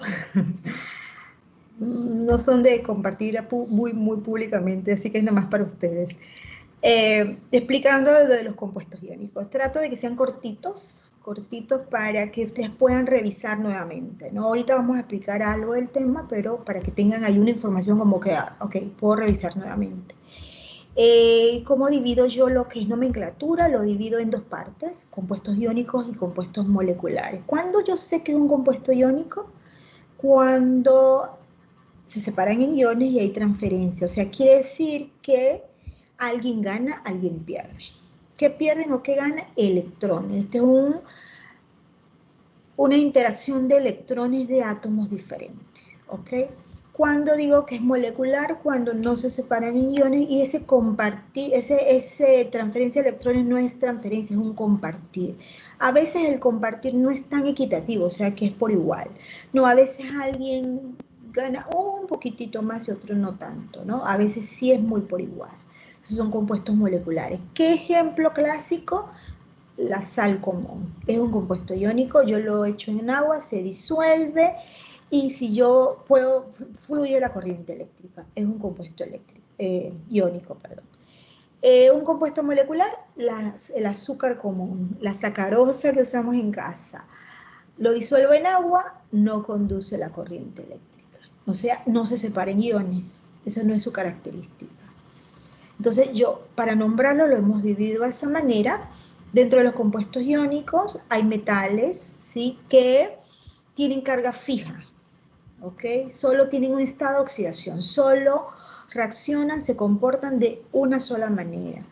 No son de compartir muy públicamente, así que es nada más para ustedes. Explicando lo de los compuestos iónicos. Trato de que sean cortitos para que ustedes puedan revisar nuevamente, ¿no? Ahorita vamos a explicar algo del tema, pero para que tengan ahí una información como que, ok, puedo revisar nuevamente. ¿Cómo divido yo lo que es nomenclatura? Lo divido en 2 partes, compuestos iónicos y compuestos moleculares. ¿Cuándo yo sé que es un compuesto iónico? Cuando se separan en iones y hay transferencia. O sea, quiere decir que alguien gana, alguien pierde. ¿Qué pierden o qué gana? Electrones. Este es una interacción de electrones de átomos diferentes. ¿Ok? Cuando digo que es molecular, cuando no se separan en iones y ese transferencia de electrones no es transferencia, es un compartir. A veces el compartir no es tan equitativo, o sea que es por igual. No, a veces alguien gana un poquitito más y otro no tanto, ¿no? A veces sí es muy por igual. Esos son compuestos moleculares. ¿Qué ejemplo clásico? La sal común. Es un compuesto iónico, yo lo echo en agua, se disuelve Y si yo puedo, fluye la corriente eléctrica, es un compuesto eléctrico, iónico, perdón. Un compuesto molecular, el azúcar común, la sacarosa que usamos en casa. Lo disuelvo en agua, no conduce la corriente eléctrica. O sea, no se separan iones. Esa no es su característica. Entonces, para nombrarlo, lo hemos dividido de esa manera. Dentro de los compuestos iónicos hay metales, ¿sí?, que tienen carga fija, ¿ok? Solo tienen un estado de oxidación, solo reaccionan, se comportan de una sola manera.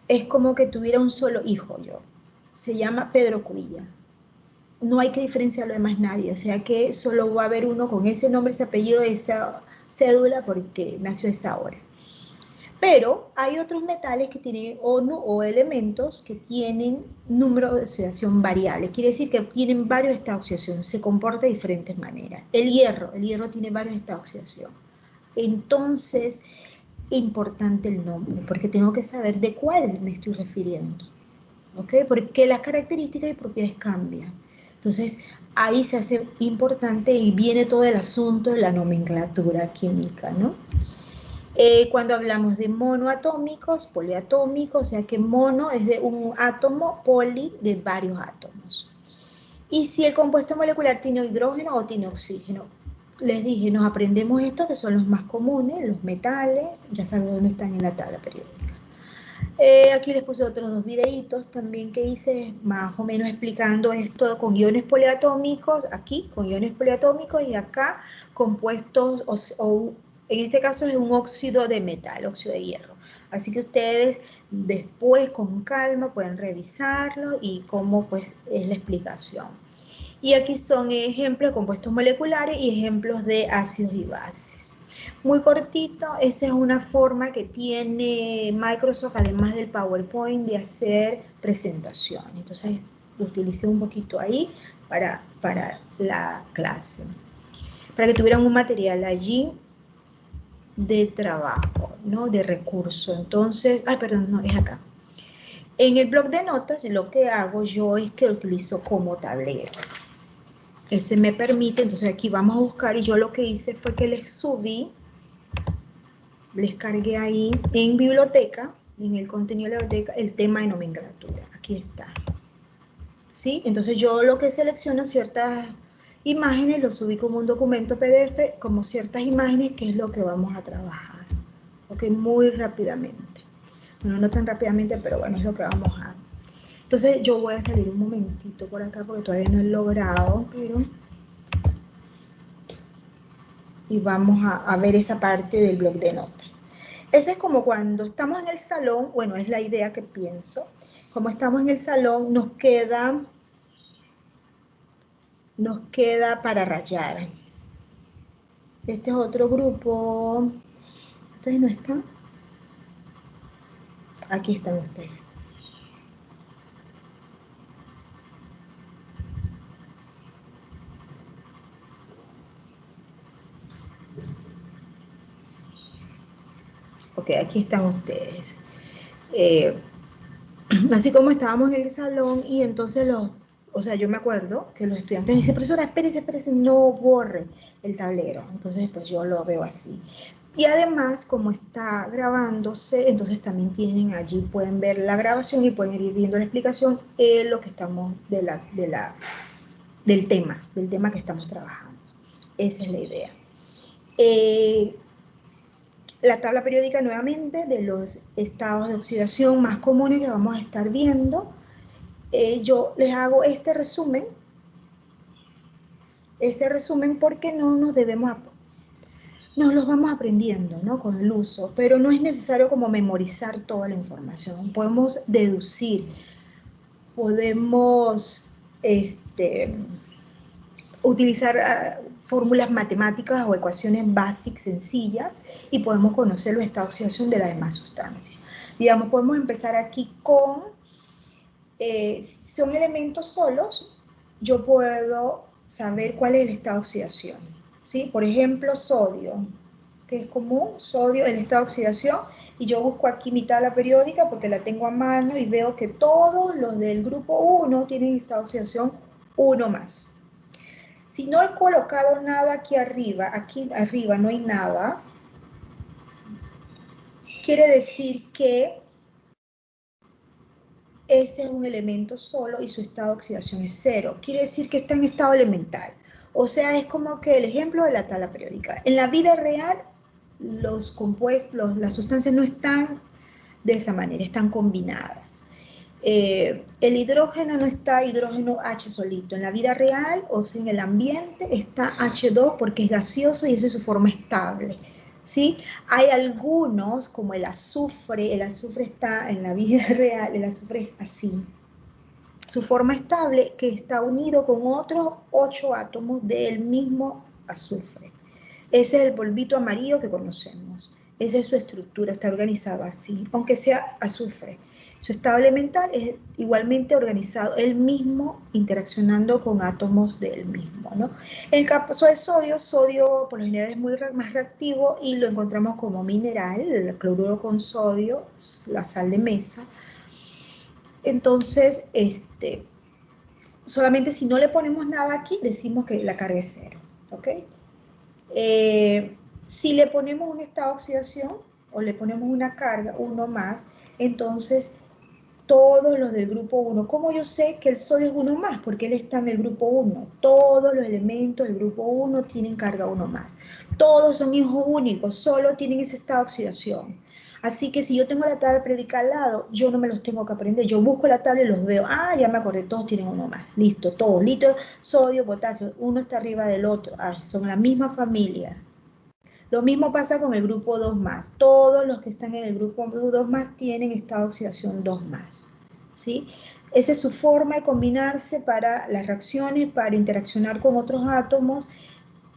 Es como que tuviera un solo hijo yo. Se llama Pedro Cuilla. No hay que diferenciarlo de más nadie, o sea que solo va a haber uno con ese nombre, ese apellido, esa cédula, porque nació esa hora. Pero hay otros metales que tienen o elementos que tienen número de oxidación variable. Quiere decir que tienen varios estados de oxidación, se comporta de diferentes maneras. El hierro tiene varios estados de oxidación. Entonces, importante el nombre, porque tengo que saber de cuál me estoy refiriendo. ¿Ok? Porque las características y propiedades cambian. Entonces, ahí se hace importante y viene todo el asunto de la nomenclatura química, ¿no? Cuando hablamos de monoatómicos, poliatómicos, o sea que mono es de un átomo, poli de varios átomos. Y si el compuesto molecular tiene hidrógeno o tiene oxígeno, les dije, nos aprendemos estos que son los más comunes, los metales, ya saben dónde están en la tabla periódica. Aquí les puse otros 2 videitos también que hice, más o menos explicando esto con iones poliatómicos, aquí con iones poliatómicos y acá compuestos, en este caso es un óxido de metal, óxido de hierro. Así que ustedes después con calma pueden revisarlo y cómo pues es la explicación. Y aquí son ejemplos de compuestos moleculares y ejemplos de ácidos y bases. Muy cortito, esa es una forma que tiene Microsoft, además del PowerPoint, de hacer presentación. Entonces, utilicé un poquito ahí para la clase, para que tuvieran un material allí de trabajo, ¿no? De recurso. Entonces, perdón, no, es acá. En el bloc de notas, lo que hago yo es que lo utilizo como tablero. Ese me permite, entonces aquí vamos a buscar, y yo lo que hice fue que les subí, les cargué ahí en biblioteca, en el contenido de la biblioteca, el tema de nomenclatura. Aquí está. ¿Sí? Entonces yo lo que selecciono ciertas imágenes, lo subí como un documento PDF, como ciertas imágenes, que es lo que vamos a trabajar. Ok, muy rápidamente. Bueno, no tan rápidamente, pero bueno, es lo que vamos a... Entonces yo voy a salir un momentito por acá, porque todavía no he logrado, pero... Y vamos a ver esa parte del bloc de notas. Ese es como cuando estamos en el salón, bueno, es la idea que pienso. Como estamos en el salón, nos queda para rayar. Este es otro grupo. ¿Ustedes no están? Aquí están ustedes. Ok, aquí están ustedes. Así como estábamos en el salón y entonces o sea, yo me acuerdo que los estudiantes me dicen, profesora, espérese, no borre el tablero. Entonces, pues yo lo veo así. Y además, como está grabándose, entonces también tienen allí, pueden ver la grabación y pueden ir viendo la explicación en lo que estamos del tema que estamos trabajando. Esa es la idea. La tabla periódica nuevamente de los estados de oxidación más comunes que vamos a estar viendo. Yo les hago este resumen porque no nos los vamos aprendiendo, ¿no? Con el uso, pero no es necesario como memorizar toda la información. Podemos deducir, podemos utilizar fórmulas matemáticas o ecuaciones básicas sencillas y podemos conocer los estados de oxidación de las demás sustancias. Digamos, podemos empezar aquí con, son elementos solos, yo puedo saber cuál es el estado de oxidación, ¿sí? Por ejemplo, sodio, que es común, sodio, el estado de oxidación, y yo busco aquí mi tabla periódica porque la tengo a mano y veo que todos los del grupo 1 tienen estado de oxidación 1 más. Si no he colocado nada aquí arriba no hay nada, quiere decir que ese es un elemento solo y su estado de oxidación es 0. Quiere decir que está en estado elemental. O sea, es como que el ejemplo de la tabla periódica. En la vida real, los compuestos, las sustancias no están de esa manera, están combinadas. El hidrógeno no está hidrógeno H solito. En la vida real, o sea, en el ambiente, está H2 porque es gaseoso y esa es su forma estable. ¿Sí? Hay algunos, como el azufre está en la vida real, el azufre es así. Su forma estable que está unido con otros 8 átomos del mismo azufre. Ese es el polvito amarillo que conocemos. Esa es su estructura, está organizado así, aunque sea azufre. Su estado elemental es igualmente organizado, él mismo interaccionando con átomos del mismo, ¿no? En el caso de sodio por lo general es más reactivo y lo encontramos como mineral, el cloruro con sodio, la sal de mesa. Entonces, solamente si no le ponemos nada aquí, decimos que la carga es 0, ¿ok? Si le ponemos un estado de oxidación o le ponemos una carga, 1 más, entonces todos los del grupo 1, ¿cómo yo sé que el sodio es 1 más? Porque él está en el grupo 1. Todos los elementos del grupo 1 tienen carga 1 más. Todos son hijos únicos, solo tienen ese estado de oxidación. Así que si yo tengo la tabla periódica al lado, yo no me los tengo que aprender. Yo busco la tabla y los veo. Ah, ya me acordé, todos tienen 1 más. Listo, todos. Litio, sodio, potasio, uno está arriba del otro. Ah, son la misma familia. Lo mismo pasa con el grupo 2 más. Todos los que están en el grupo 2 más tienen estado de oxidación 2 más. ¿Sí? Esa es su forma de combinarse para las reacciones, para interaccionar con otros átomos.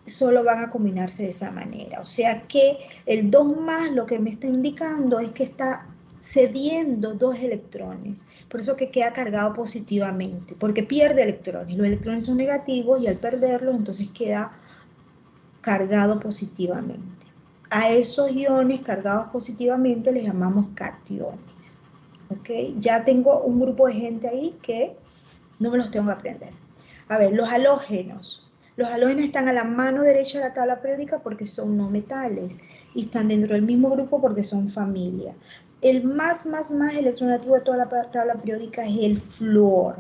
Solo van a combinarse de esa manera. O sea que el 2 más lo que me está indicando es que está cediendo 2 electrones. Por eso que queda cargado positivamente, porque pierde electrones. Los electrones son negativos y al perderlos entonces queda cargado positivamente. A esos iones cargados positivamente les llamamos cationes. ¿Ok? Ya tengo un grupo de gente ahí que no me los tengo que aprender. A ver, los halógenos. Los halógenos están a la mano derecha de la tabla periódica porque son no metales y están dentro del mismo grupo porque son familia. El más electronegativo de toda la tabla periódica es el flúor.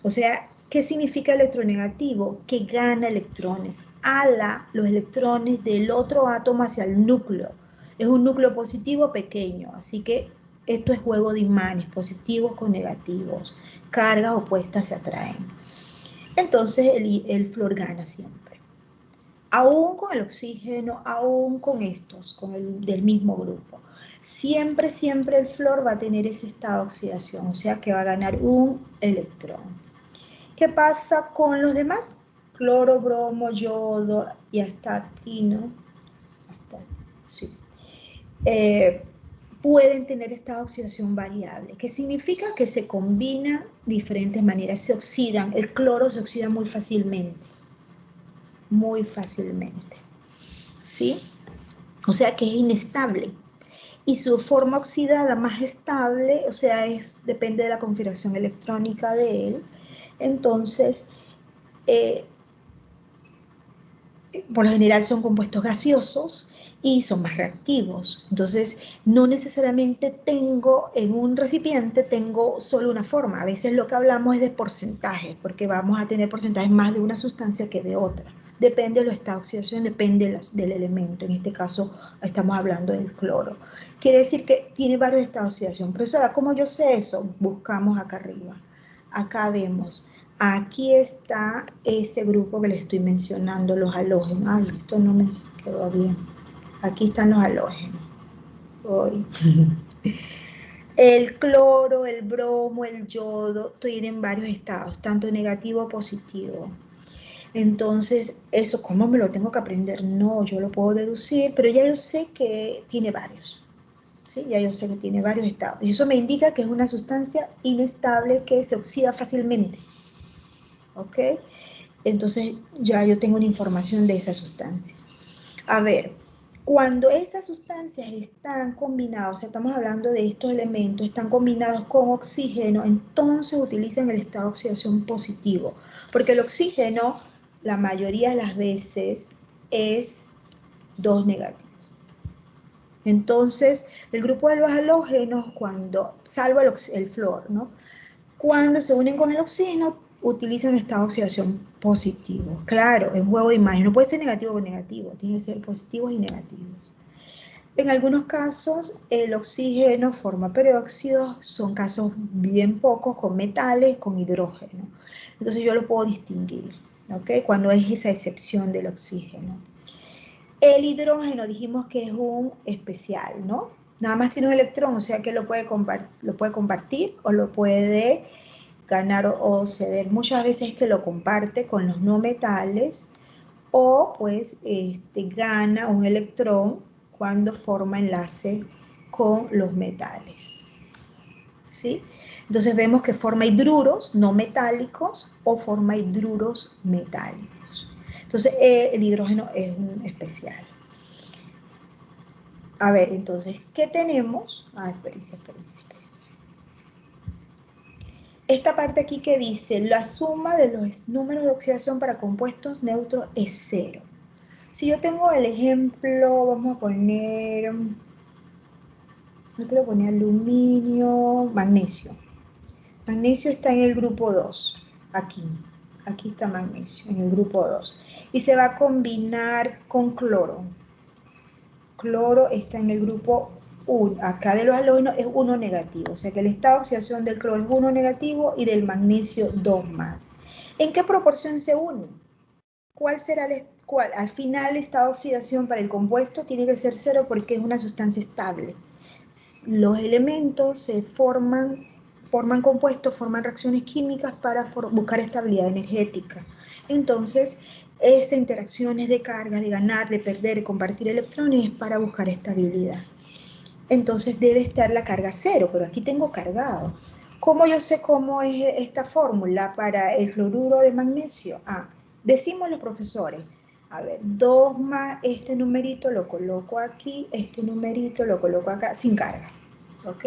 O sea, ¿qué significa electronegativo? Que gana electrones, ala los electrones del otro átomo hacia el núcleo. Es un núcleo positivo pequeño, así que esto es juego de imanes, positivos con negativos. Cargas opuestas se atraen. Entonces el flúor gana siempre. Aún con el oxígeno, aún con estos, con el del mismo grupo. Siempre el flúor va a tener ese estado de oxidación, o sea que va a ganar un electrón. ¿Qué pasa con los demás? Cloro, bromo, yodo y hasta tino. Sí. Pueden tener estado de oxidación variable, que significa que se combinan diferentes maneras, se oxidan. El cloro se oxida muy fácilmente, ¿sí? O sea que es inestable. Y su forma oxidada más estable, o sea, depende de la configuración electrónica de él. Entonces, por lo general son compuestos gaseosos y son más reactivos. Entonces, no necesariamente tengo en un recipiente, tengo solo una forma. A veces lo que hablamos es de porcentaje, porque vamos a tener porcentajes más de una sustancia que de otra. Depende de la estado de oxidación, depende del elemento. En este caso, estamos hablando del cloro. Quiere decir que tiene varios estados de oxidación. Profesora, ¿cómo yo sé eso? Buscamos acá arriba. Acá vemos. Aquí está este grupo que les estoy mencionando, los halógenos. Ay, esto no me quedó bien. Aquí están los halógenos. El cloro, el bromo, el yodo tienen varios estados, tanto negativo como positivo. Entonces, eso, ¿cómo me lo tengo que aprender? No, yo lo puedo deducir, pero ya yo sé que tiene varios. ¿Sí? Ya yo sé que tiene varios estados. Y eso me indica que es una sustancia inestable que se oxida fácilmente. ¿Ok? Entonces ya yo tengo una información de esa sustancia. A ver, cuando esas sustancias están combinadas, o sea, estamos hablando de estos elementos, están combinados con oxígeno, entonces utilizan el estado de oxidación positivo, porque el oxígeno la mayoría de las veces es 2 negativo. Entonces, el grupo de los halógenos, cuando, salvo el flúor, ¿no? Cuando se unen con el oxígeno, utilizan estado de oxidación positivo. Claro, es juego de imagen, no puede ser negativo con negativo, tiene que ser positivos y negativos. En algunos casos, el oxígeno forma peróxidos, son casos bien pocos con metales, con hidrógeno. Entonces yo lo puedo distinguir, ¿ok? Cuando es esa excepción del oxígeno. El hidrógeno dijimos que es un especial, ¿no? Nada más tiene un electrón, o sea que lo puede compartir o lo puede ganar o ceder. Muchas veces es que lo comparte con los no metales o pues gana un electrón cuando forma enlace con los metales. ¿Sí? Entonces vemos que forma hidruros no metálicos o forma hidruros metálicos. Entonces el hidrógeno es un especial. A ver, entonces, ¿qué tenemos? Espérense. Esta parte aquí que dice, la suma de los números de oxidación para compuestos neutros es 0. Si yo tengo el ejemplo, vamos a poner, no quiero poner aluminio, magnesio. Magnesio está en el grupo 2, aquí está magnesio, en el grupo 2. Y se va a combinar con cloro. Cloro está en el grupo 1, acá de los halógenos es 1 negativo, o sea que el estado de oxidación del cloro es 1 negativo y del magnesio 2 más. ¿En qué proporción se unen? ¿Cuál será al final el estado de oxidación para el compuesto? Tiene que ser 0 porque es una sustancia estable. Los elementos se forman compuestos, forman reacciones químicas para buscar estabilidad energética. Entonces, esta interacción es de carga, de ganar, de perder, de compartir electrones para buscar estabilidad. Entonces debe estar la carga 0, pero aquí tengo cargado. ¿Cómo yo sé cómo es esta fórmula para el cloruro de magnesio? Decimos los profesores, a ver, 2 más este numerito lo coloco aquí, este numerito lo coloco acá, sin carga, ¿ok?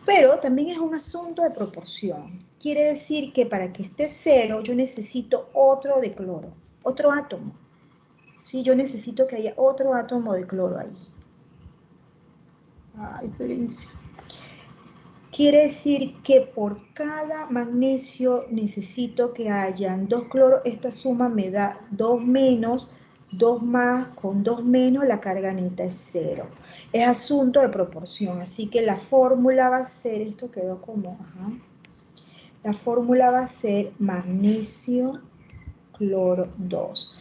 Pero también es un asunto de proporción. Quiere decir que para que esté 0, yo necesito otro de cloro, otro átomo. ¿Sí? Yo necesito que haya otro átomo de cloro ahí. Espérense. Quiere decir que por cada magnesio necesito que hayan 2 cloros. Esta suma me da 2 menos, 2 más, con 2 menos la carga neta es 0. Es asunto de proporción, así que la fórmula va a ser, esto quedó como, la fórmula va a ser magnesio cloro 2.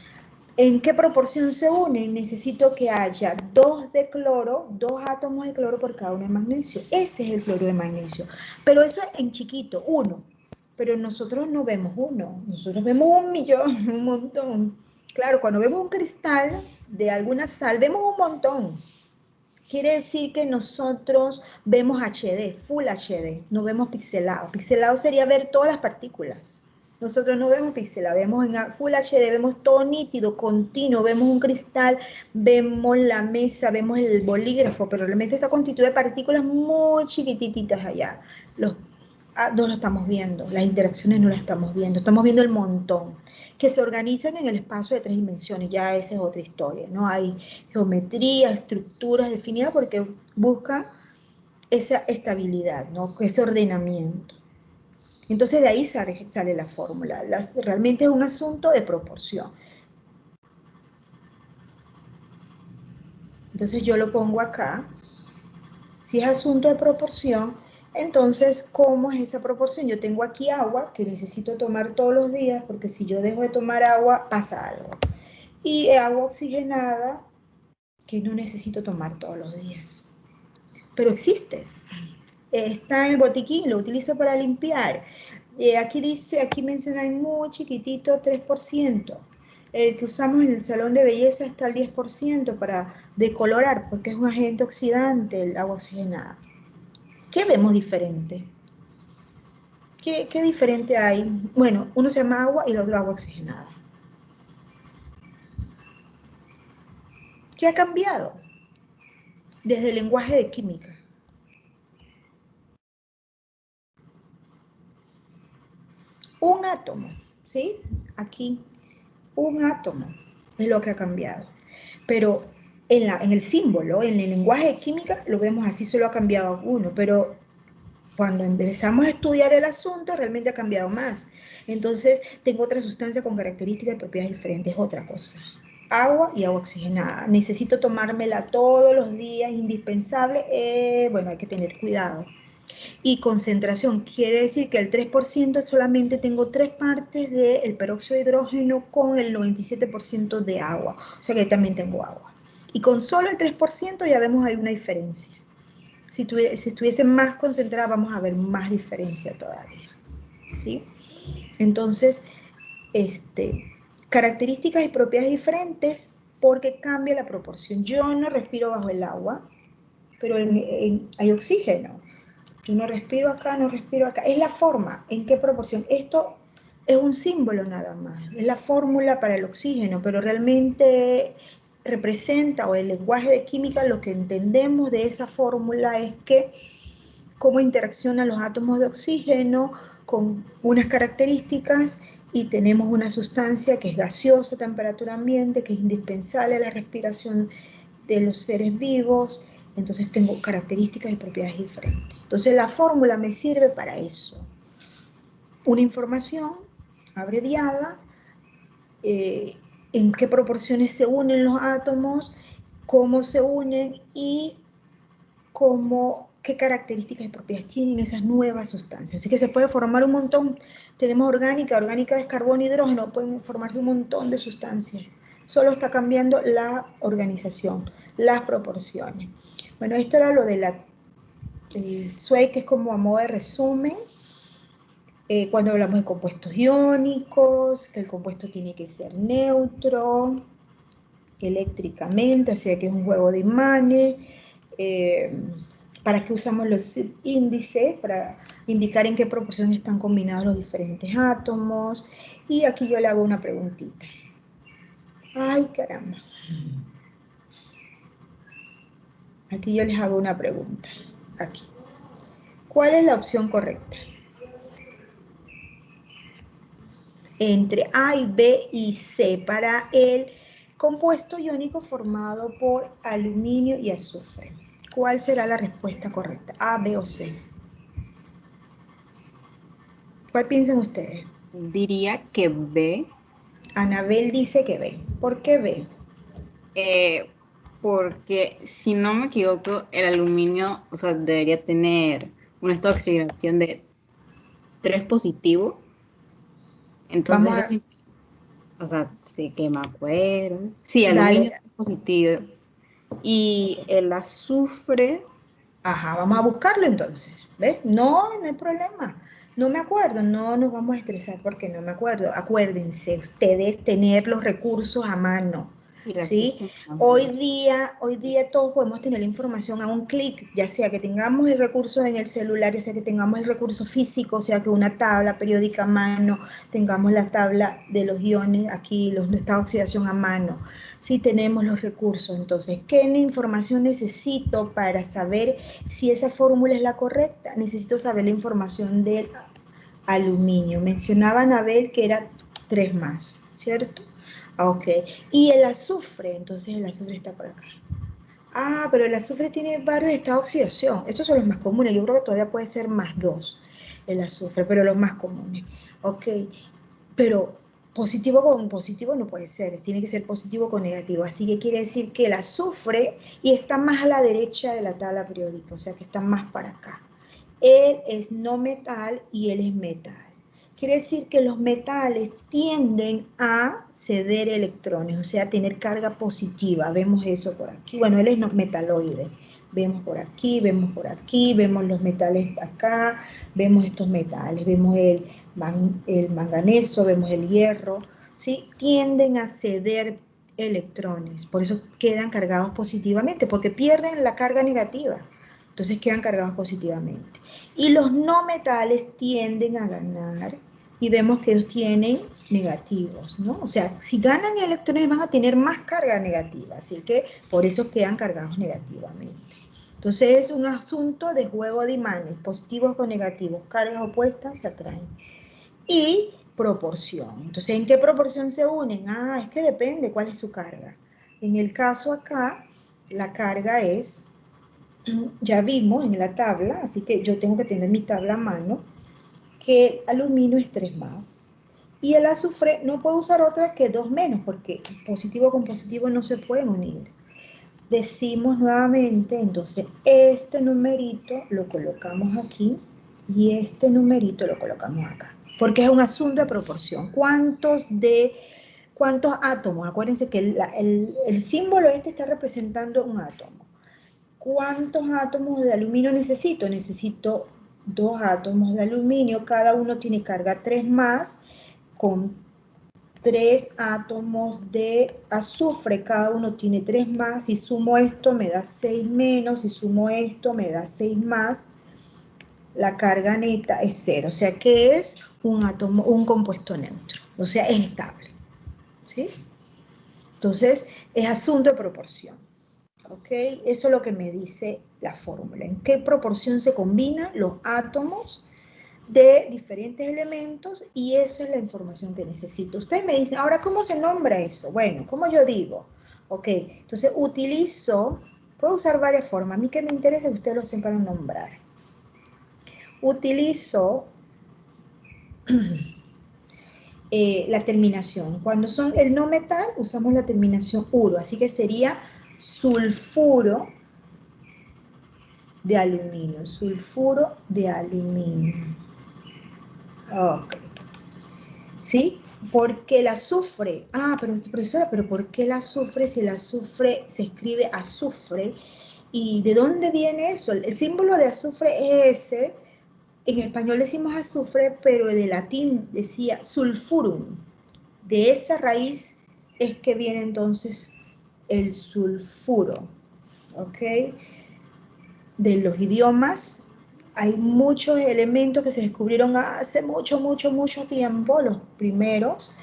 ¿En qué proporción se unen? Necesito que haya 2 de cloro, 2 átomos de cloro por cada uno de magnesio. Ese es el cloro de magnesio. Pero eso es en chiquito, 1. Pero nosotros no vemos 1. Nosotros vemos 1.000.000, un montón. Claro, cuando vemos un cristal de alguna sal, vemos un montón. Quiere decir que nosotros vemos HD, Full HD, no vemos pixelado. Pixelado sería ver todas las partículas. Nosotros no vemos pixelado, vemos en Full HD, vemos todo nítido, continuo, vemos un cristal, vemos la mesa, vemos el bolígrafo, pero realmente está constituido de partículas muy chiquititas allá. No lo estamos viendo, las interacciones no las estamos viendo el montón, que se organizan en el espacio de 3 dimensiones, ya esa es otra historia, ¿no? Hay geometría, estructuras definidas porque buscan esa estabilidad, ¿no? Ese ordenamiento. Entonces de ahí sale la fórmula. Realmente es un asunto de proporción. Entonces yo lo pongo acá. Si es asunto de proporción, entonces, ¿cómo es esa proporción? Yo tengo aquí agua que necesito tomar todos los días, porque si yo dejo de tomar agua, pasa algo. Y agua oxigenada que no necesito tomar todos los días. Pero existe. Está en el botiquín, lo utilizo para limpiar. Aquí dice, aquí menciona muy chiquitito 3%. El que usamos en el salón de belleza está al 10% para decolorar, porque es un agente oxidante el agua oxigenada. ¿Qué vemos diferente? ¿Qué diferente hay? Bueno, uno se llama agua y el otro agua oxigenada. ¿Qué ha cambiado? Desde el lenguaje de química. Un átomo, ¿sí? Aquí Un átomo es lo que ha cambiado. Pero en el símbolo, en el lenguaje de química, lo vemos así, solo ha cambiado uno, pero cuando empezamos a estudiar el asunto, realmente ha cambiado más. Entonces, tengo otra sustancia con características y propiedades diferentes, otra cosa. Agua y agua oxigenada. Necesito tomármela todos los días, indispensable. Bueno, hay que tener cuidado. Y concentración, quiere decir que el 3% solamente tengo 3 partes del peróxido de hidrógeno con el 97% de agua. O sea que también tengo agua. Y con solo el 3% ya vemos ahí una diferencia. Si estuviese más concentrada, vamos a ver más diferencia todavía. ¿Sí? Entonces, características y propiedades diferentes porque cambia la proporción. Yo no respiro bajo el agua, pero hay oxígeno. Yo no respiro acá, no respiro acá. Es la forma, en qué proporción. Esto es un símbolo nada más. Es la fórmula para el oxígeno, pero realmente representa, o el lenguaje de química, lo que entendemos de esa fórmula es que cómo interaccionan los átomos de oxígeno con unas características y tenemos una sustancia que es gaseosa a temperatura ambiente, que es indispensable a la respiración de los seres vivos. Entonces tengo características y propiedades diferentes. Entonces la fórmula me sirve para eso. Una información abreviada, en qué proporciones se unen los átomos, cómo se unen y qué características y propiedades tienen esas nuevas sustancias. Así que se puede formar un montón. Tenemos orgánica es carbono y hidrógeno, pueden formarse un montón de sustancias. Solo está cambiando la organización, las proporciones. Bueno, esto era lo de el SWEI, que es como a modo de resumen. Cuando hablamos de compuestos iónicos, que el compuesto tiene que ser neutro, eléctricamente, o sea que es un juego de imanes. ¿Para qué usamos los índices? Para indicar en qué proporción están combinados los diferentes átomos. Y aquí yo le hago una preguntita. Ay, caramba. Aquí yo les hago una pregunta. Aquí. ¿Cuál es la opción correcta? Entre A y B y C para el compuesto iónico formado por aluminio y azufre. ¿Cuál será la respuesta correcta? ¿A, B o C? ¿Cuál piensan ustedes? Diría que B. Anabel dice que B. ¿Por qué B? Porque si no me equivoco, el aluminio, o sea, debería tener una estado de oxidación de 3 positivo. Entonces, Vamos eso a... sí, o sea, sí que me acuerdo. Sí, Dale. aluminio 3 positivo. Y el azufre. Ajá, vamos a buscarlo entonces. ¿Ves? No hay problema. No me acuerdo, no nos vamos a estresar porque no me acuerdo. Acuérdense, ustedes tener los recursos a mano. ¿Sí? Hoy día todos podemos tener la información a un clic, ya sea que tengamos el recurso en el celular, ya sea que tengamos el recurso físico, o sea que una tabla periódica a mano, tengamos la tabla de los iones aquí, los estados de oxidación a mano. Sí tenemos los recursos, entonces, ¿qué información necesito para saber si esa fórmula es la correcta? Necesito saber la información del aluminio. Mencionaba Anabel que era 3 más, ¿cierto? Ok, y el azufre, entonces el azufre está por acá. Ah, pero el azufre tiene varios estados de oxidación. Estos son los más comunes. Yo creo que todavía puede ser más 2 el azufre, pero los más comunes. Ok, pero positivo con positivo no puede ser. Tiene que ser positivo con negativo. Así que quiere decir que el azufre y está más a la derecha de la tabla periódica, o sea que está más para acá. Él es no metal y él es metal. Quiere decir que los metales tienden a ceder electrones, o sea, a tener carga positiva. Vemos eso por aquí. Bueno, él es metaloide. Vemos por aquí, vemos por aquí, vemos los metales acá, vemos estos metales, vemos el manganeso, vemos el hierro, ¿sí? Tienden a ceder electrones, por eso quedan cargados positivamente, porque pierden la carga negativa. Entonces quedan cargados positivamente. Y los no metales tienden a ganar y vemos que ellos tienen negativos, ¿no? O sea, si ganan electrones van a tener más carga negativa, así que por eso quedan cargados negativamente. Entonces es un asunto de juego de imanes, positivos con negativos, cargas opuestas se atraen. Y proporción. Entonces, ¿en qué proporción se unen? Ah, es que depende cuál es su carga. En el caso acá, la carga es, ya vimos en la tabla, así que yo tengo que tener mi tabla a mano, que el aluminio es 3 más. Y el azufre no puedo usar otra que 2 menos, porque positivo con positivo no se pueden unir. Decimos nuevamente, entonces, este numerito lo colocamos aquí y este numerito lo colocamos acá, porque es un asunto de proporción. ¿Cuántos átomos? Acuérdense que el símbolo este está representando un átomo. ¿Cuántos átomos de aluminio necesito? Necesito 2 átomos de aluminio, cada uno tiene carga 3 más, con 3 átomos de azufre, cada uno tiene 3 más, si sumo esto me da 6 menos, si sumo esto me da 6 más, la carga neta es 0, o sea que es un átomo, un compuesto neutro, o sea es estable, ¿sí? Entonces es asunto de proporción, ¿ok? Eso es lo que me dice la fórmula, en qué proporción se combinan los átomos de diferentes elementos y eso es la información que necesito. Usted me dice, ahora, ¿cómo se nombra eso? Bueno, ¿cómo yo digo? Ok, entonces puedo usar varias formas. A mí que me interesa que ustedes lo sepan nombrar. Utilizo la terminación. Cuando son el no metal, usamos la terminación uro, así que sería sulfuro de aluminio, sulfuro de aluminio. Ok. ¿Sí? Porque el azufre, pero profesora, pero ¿por qué el azufre si el azufre se escribe azufre? ¿Y de dónde viene eso? El símbolo de azufre es ese, en español decimos azufre, pero de latín decía sulfurum. De esa raíz es que viene entonces el sulfuro, ¿ok? De los idiomas hay muchos elementos que se descubrieron hace mucho tiempo, los primeros.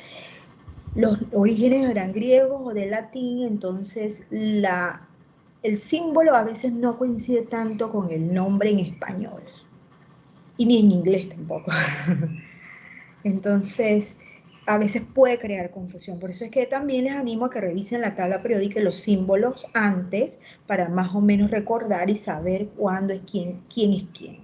Los orígenes eran griegos o de latín, entonces el símbolo a veces no coincide tanto con el nombre en español. Y ni en inglés tampoco. Entonces, a veces puede crear confusión. Por eso es que también les animo a que revisen la tabla periódica y los símbolos antes para más o menos recordar y saber cuándo es quién es quién.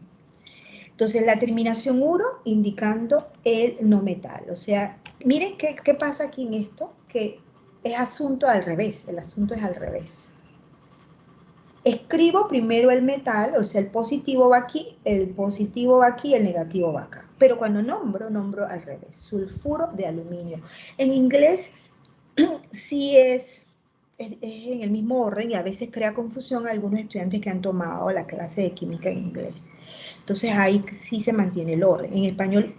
Entonces, la terminación uro indicando el no metal. O sea, miren qué pasa aquí en esto, que es asunto al revés, el asunto es al revés. Escribo primero el metal, o sea, el positivo va aquí, el negativo va acá. Pero cuando nombro al revés, sulfuro de aluminio. En inglés sí es en el mismo orden y a veces crea confusión a algunos estudiantes que han tomado la clase de química en inglés. Entonces ahí sí se mantiene el orden. En español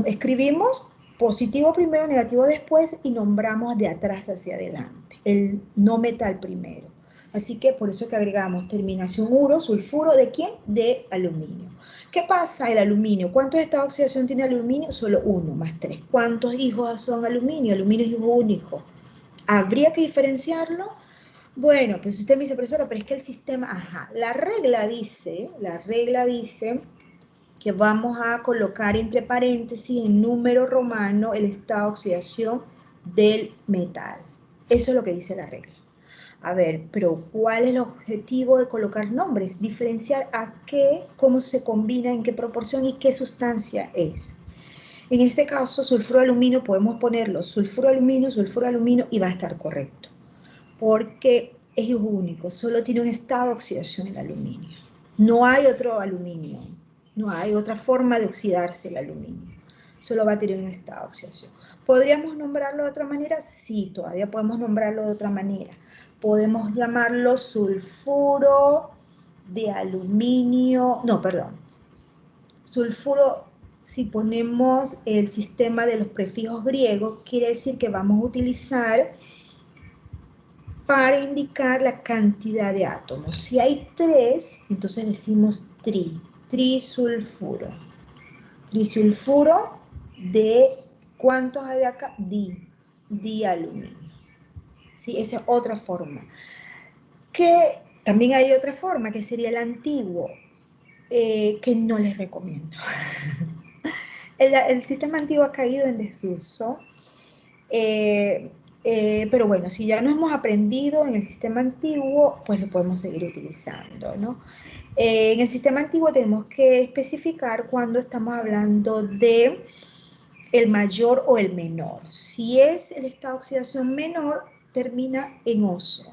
escribimos positivo primero, negativo después y nombramos de atrás hacia adelante, el no metal primero. Así que por eso que agregamos terminación uro, sulfuro, ¿de quién? De aluminio. ¿Qué pasa el aluminio? ¿Cuántos estados de oxidación tiene el aluminio? Solo 1 más 3. ¿Cuántos hijos son aluminio? Aluminio es hijo único. ¿Habría que diferenciarlo? Bueno, pues usted me dice, profesora, pero es que el sistema, la regla dice que vamos a colocar entre paréntesis en número romano el estado de oxidación del metal. Eso es lo que dice la regla. A ver, pero ¿cuál es el objetivo de colocar nombres? Diferenciar a qué, cómo se combina, en qué proporción y qué sustancia es. En este caso, sulfuro de aluminio, podemos ponerlo sulfuro de aluminio y va a estar correcto. Porque es hijo único, solo tiene un estado de oxidación el aluminio. No hay otro aluminio, no hay otra forma de oxidarse el aluminio. Solo va a tener un estado de oxidación. ¿Podríamos nombrarlo de otra manera? Sí, todavía podemos nombrarlo de otra manera. Podemos llamarlo sulfuro de aluminio, sulfuro, si ponemos el sistema de los prefijos griegos, quiere decir que vamos a utilizar para indicar la cantidad de átomos. Si hay 3, entonces decimos trisulfuro. Trisulfuro de, ¿cuántos hay de acá? Dialuminio. ¿Sí? Esa es otra forma. Que también hay otra forma, que sería el antiguo, que no les recomiendo. el sistema antiguo ha caído en desuso. Pero bueno, si ya no hemos aprendido en el sistema antiguo, pues lo podemos seguir utilizando, ¿no? En el sistema antiguo tenemos que especificar cuando estamos hablando de el mayor o el menor. Si es el estado de oxidación menor, termina en oso.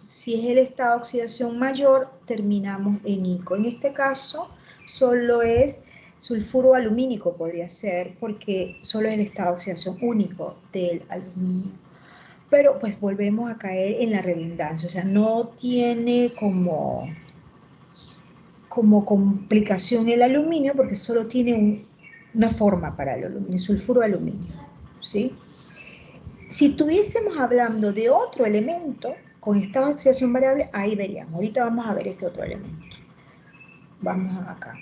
Si es el estado de oxidación mayor, terminamos en ico. En este caso, solo es sulfuro alumínico, podría ser, porque solo es el estado de oxidación único del aluminio. Pero pues volvemos a caer en la redundancia, o sea, no tiene como complicación el aluminio porque solo tiene una forma para el aluminio, sulfuro de aluminio, ¿sí? Si estuviésemos hablando de otro elemento con estado de oxidación variable, ahí veríamos. Ahorita vamos a ver ese otro elemento. Vamos acá.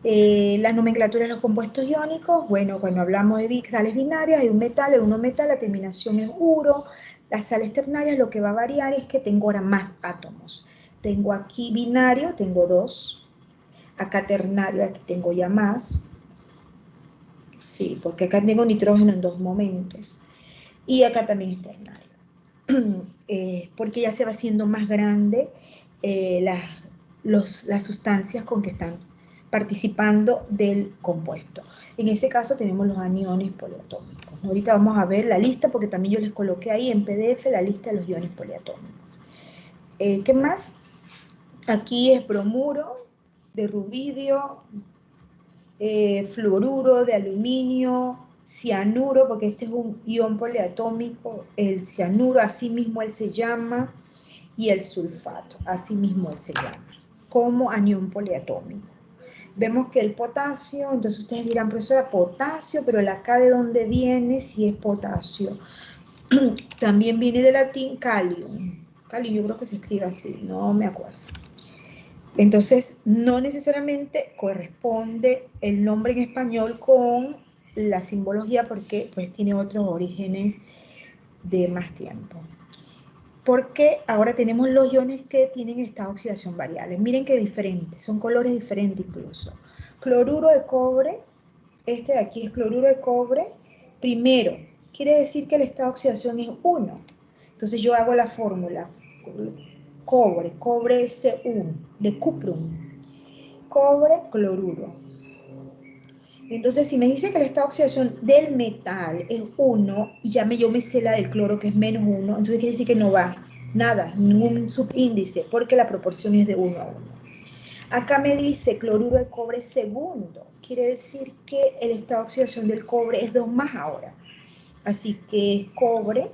La nomenclatura de los compuestos iónicos, bueno, cuando hablamos de sales binarias, hay un metal, el uno metal, la terminación es uro. Las sales ternarias lo que va a variar es que tengo ahora más átomos. Tengo aquí binario, tengo 2. Acá ternario, aquí tengo ya más. Sí, porque acá tengo nitrógeno en 2 momentos. Y acá también es ternario. Porque ya se va haciendo más grande las sustancias con que están participando del compuesto. En ese caso tenemos los aniones poliatómicos. Ahorita vamos a ver la lista, porque también yo les coloqué ahí en PDF la lista de los iones poliatómicos. ¿Qué más? Aquí es bromuro de rubidio, fluoruro de aluminio, cianuro, porque este es un ion poliatómico, el cianuro, así mismo él se llama, y el sulfato, así mismo él se llama, como anión poliatómico. Vemos que el potasio, entonces ustedes dirán, profesora, potasio, pero el acá de dónde viene, si es potasio. También viene de latín calium. Calium yo creo que se escribe así, no me acuerdo. Entonces, no necesariamente corresponde el nombre en español con la simbología porque pues tiene otros orígenes de más tiempo. Porque ahora tenemos los iones que tienen estado de oxidación variable. Miren qué diferentes, son colores diferentes incluso. Cloruro de cobre, este de aquí es cloruro de cobre. Primero, quiere decir que el estado de oxidación es 1. Entonces yo hago la fórmula. Cobre C1, de cuprum. Cobre, cloruro. Entonces, si me dice que el estado de oxidación del metal es 1, y yo me sé la del cloro que es menos 1, entonces quiere decir que no va nada, ningún subíndice, porque la proporción es de 1 a 1. Acá me dice cloruro de cobre segundo, quiere decir que el estado de oxidación del cobre es 2 más ahora. Así que es cobre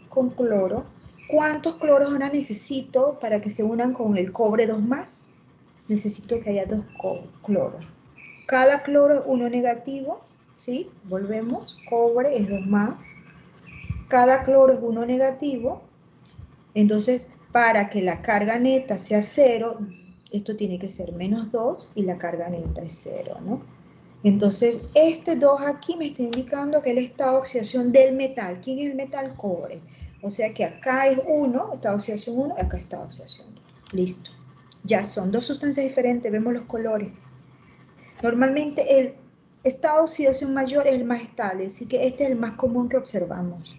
con cloro. ¿Cuántos cloros ahora necesito para que se unan con el cobre 2 más? Necesito que haya 2 cloros. Cada cloro es 1 negativo, ¿sí? Volvemos, cobre es 2 más. Cada cloro es 1 negativo. Entonces, para que la carga neta sea 0, esto tiene que ser menos 2 y la carga neta es 0, ¿no? Entonces, este 2 aquí me está indicando que el estado de oxidación del metal. ¿Quién es el metal? Cobre. O sea que acá es 1, estado de oxidación 1, acá estado de oxidación 2. Listo. Ya son 2 sustancias diferentes, vemos los colores. Normalmente el estado de oxidación mayor es el más estable, así que este es el más común que observamos.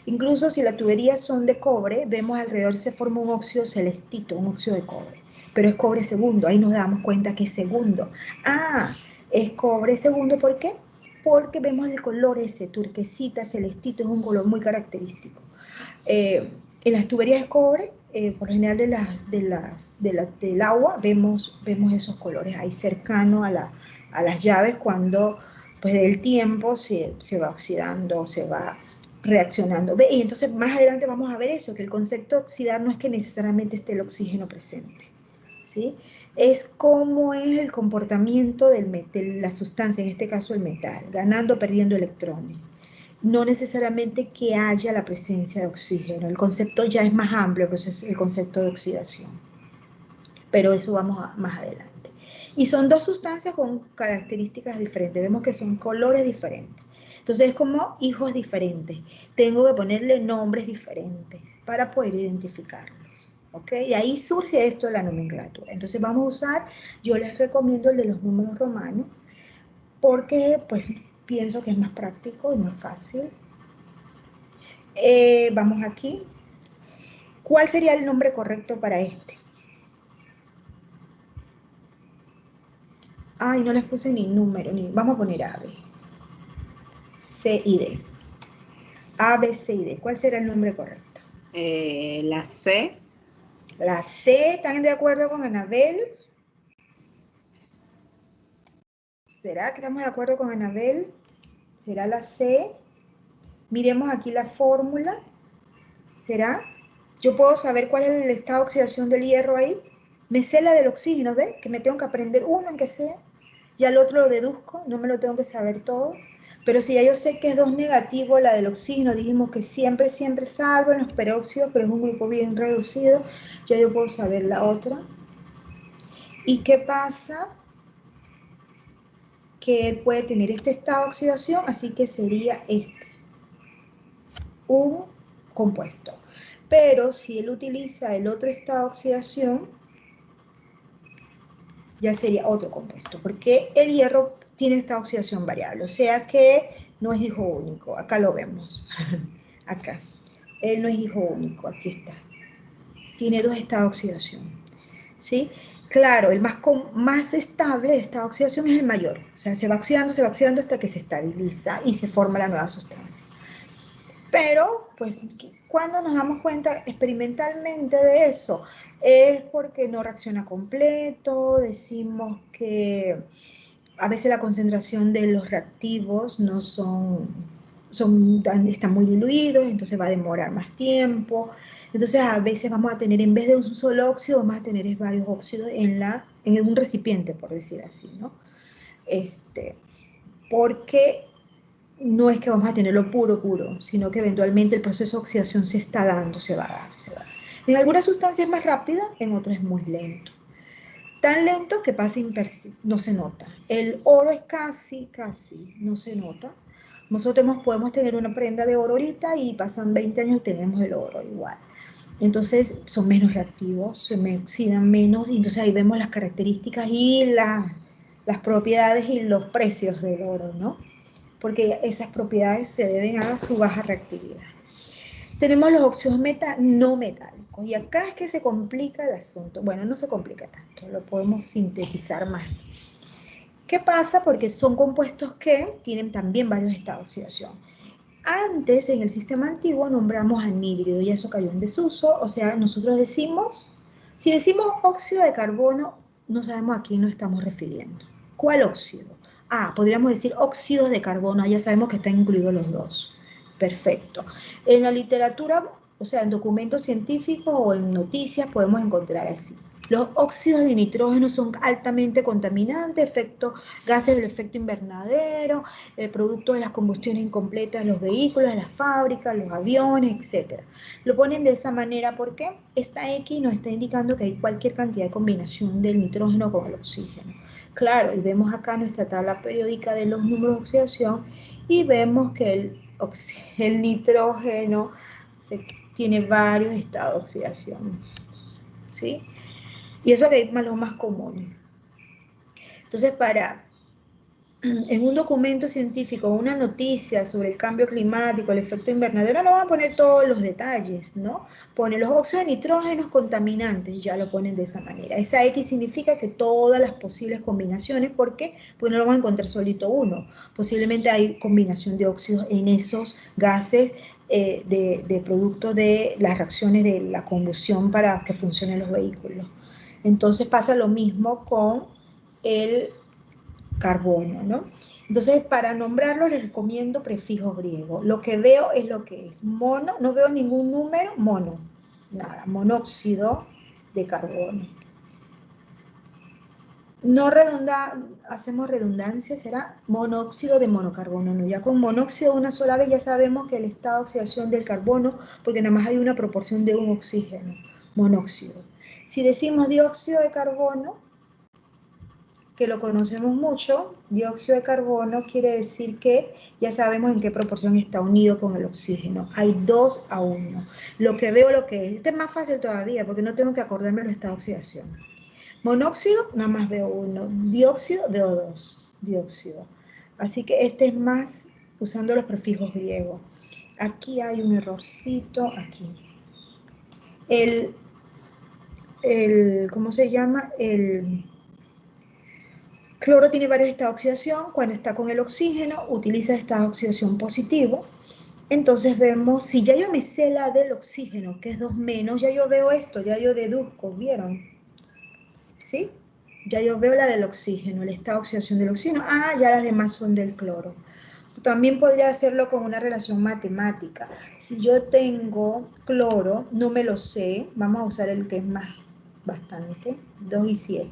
Incluso si las tuberías son de cobre, vemos alrededor se forma un óxido celestito, un óxido de cobre. Pero es cobre segundo, ahí nos damos cuenta que es segundo. Ah, es cobre segundo, ¿por qué? Porque vemos el color ese, turquesita, celestito, es un color muy característico. En las tuberías de cobre, por lo general del agua, vemos esos colores ahí cercano a las llaves cuando pues del tiempo se va oxidando, se va reaccionando. Y entonces más adelante vamos a ver eso, que el concepto de oxidar no es que necesariamente esté el oxígeno presente, ¿sí? Es cómo es el comportamiento de la sustancia, en este caso el metal, ganando o perdiendo electrones. No necesariamente que haya la presencia de oxígeno. El concepto ya es más amplio, pues es el concepto de oxidación. Pero eso vamos más adelante. Y son 2 sustancias con características diferentes. Vemos que son colores diferentes. Entonces es como hijos diferentes. Tengo que ponerle nombres diferentes para poder identificarlos. ¿Ok? Y ahí surge esto de la nomenclatura. Entonces vamos a usar, yo les recomiendo el de los números romanos, porque pues pienso que es más práctico y más fácil. Vamos aquí. ¿Cuál sería el nombre correcto para este? Ay, no les puse ni número, ni vamos a poner A, B, C y D. A, B, C y D. ¿Cuál será el nombre correcto? La C. La C, ¿están de acuerdo con Anabel? ¿Será que estamos de acuerdo con Anabel? ¿Será la C? Miremos aquí la fórmula. ¿Será? Yo puedo saber cuál es el estado de oxidación del hierro ahí. Me sé la del oxígeno, ¿ves? Que me tengo que aprender uno aunque sea. Ya el otro lo deduzco, no me lo tengo que saber todo. Pero si ya yo sé que es 2 negativo, la del oxígeno, dijimos que siempre, siempre salvo en los peróxidos, pero es un grupo bien reducido, ya yo puedo saber la otra. ¿Y qué pasa? Que él puede tener este estado de oxidación, así que sería este. Un compuesto. Pero si él utiliza el otro estado de oxidación, ya sería otro compuesto, porque el hierro tiene esta oxidación variable, o sea que no es hijo único. Acá lo vemos. Acá. Él no es hijo único, aquí está. Tiene 2 estados de oxidación. ¿Sí? Claro, el más estable, el estado de oxidación, es el mayor. O sea, se va oxidando hasta que se estabiliza y se forma la nueva sustancia. Pero, pues, cuando nos damos cuenta experimentalmente de eso, es porque no reacciona completo, decimos que a veces la concentración de los reactivos no están muy diluidos, entonces va a demorar más tiempo. Entonces a veces vamos a tener, en vez de un solo óxido, vamos a tener varios óxidos en un recipiente, por decir así, ¿no? Porque no es que vamos a tenerlo puro, sino que eventualmente el proceso de oxidación se está dando, se va a dar. En algunas sustancias es más rápida, en otras es muy lento. Tan lento que pasa no se nota. El oro es casi, no se nota. Nosotros podemos tener una prenda de oro ahorita y pasan 20 años y tenemos el oro igual. Entonces son menos reactivos, se me oxidan menos, y entonces ahí vemos las características y las propiedades y los precios del oro, ¿no? Porque esas propiedades se deben a su baja reactividad. Tenemos los óxidos no metálicos, y acá es que se complica el asunto. Bueno, no se complica tanto, lo podemos sintetizar más. ¿Qué pasa? Porque son compuestos que tienen también varios estados de oxidación. Antes, en el sistema antiguo, nombramos anhídrido, y eso cayó en desuso. O sea, nosotros decimos, si decimos óxido de carbono, no sabemos a quién nos estamos refiriendo. ¿Cuál óxido? Podríamos decir óxidos de carbono, ya sabemos que están incluidos los dos. Perfecto. En la literatura, o sea, en documentos científicos o en noticias, podemos encontrar así. Los óxidos de nitrógeno son altamente contaminantes, gases del efecto invernadero, producto de las combustiones incompletas de los vehículos, de las fábricas, los aviones, etc. Lo ponen de esa manera porque esta X nos está indicando que hay cualquier cantidad de combinación del nitrógeno con el oxígeno. Claro, y vemos acá nuestra tabla periódica de los números de oxidación y vemos que el nitrógeno tiene varios estados de oxidación, ¿sí? Y eso que es lo más común. Entonces, en un documento científico, una noticia sobre el cambio climático, el efecto invernadero, no van a poner todos los detalles, ¿no? Ponen los óxidos de nitrógeno contaminantes, ya lo ponen de esa manera. Esa X significa que todas las posibles combinaciones, ¿por qué? Pues no lo van a encontrar solito uno. Posiblemente hay combinación de óxidos en esos gases de producto de las reacciones de la combustión para que funcionen los vehículos. Entonces pasa lo mismo con el carbono, ¿no? Entonces, para nombrarlo les recomiendo prefijos griegos. Lo que veo es lo que es. Mono, no veo ningún número, mono. Nada, monóxido de carbono. No hacemos redundancia, será monóxido de monocarbono. No, ya con monóxido una sola vez ya sabemos que el estado de oxidación del carbono, porque nada más hay una proporción de un oxígeno, monóxido. Si decimos dióxido de carbono, que lo conocemos mucho, dióxido de carbono quiere decir que ya sabemos en qué proporción está unido con el oxígeno. Hay 2 a 1. Lo que veo lo que es. Este es más fácil todavía porque no tengo que acordarme los estados de oxidación. Monóxido, nada más veo 1. Dióxido, veo 2. Dióxido. Así que este es más usando los prefijos griegos. Aquí hay un errorcito, aquí. ¿Cómo se llama? El cloro tiene varios estados de oxidación. Cuando está con el oxígeno, utiliza estado de oxidación positivo. Entonces vemos, si ya yo me sé la del oxígeno, que es 2 menos, ya yo veo esto, ya yo deduzco, ¿vieron? ¿Sí? Ya yo veo la del oxígeno, el estado de oxidación del oxígeno. Ah, ya las demás son del cloro. También podría hacerlo con una relación matemática. Si yo tengo cloro, no me lo sé, vamos a usar el que es más, bastante, 2 y 7.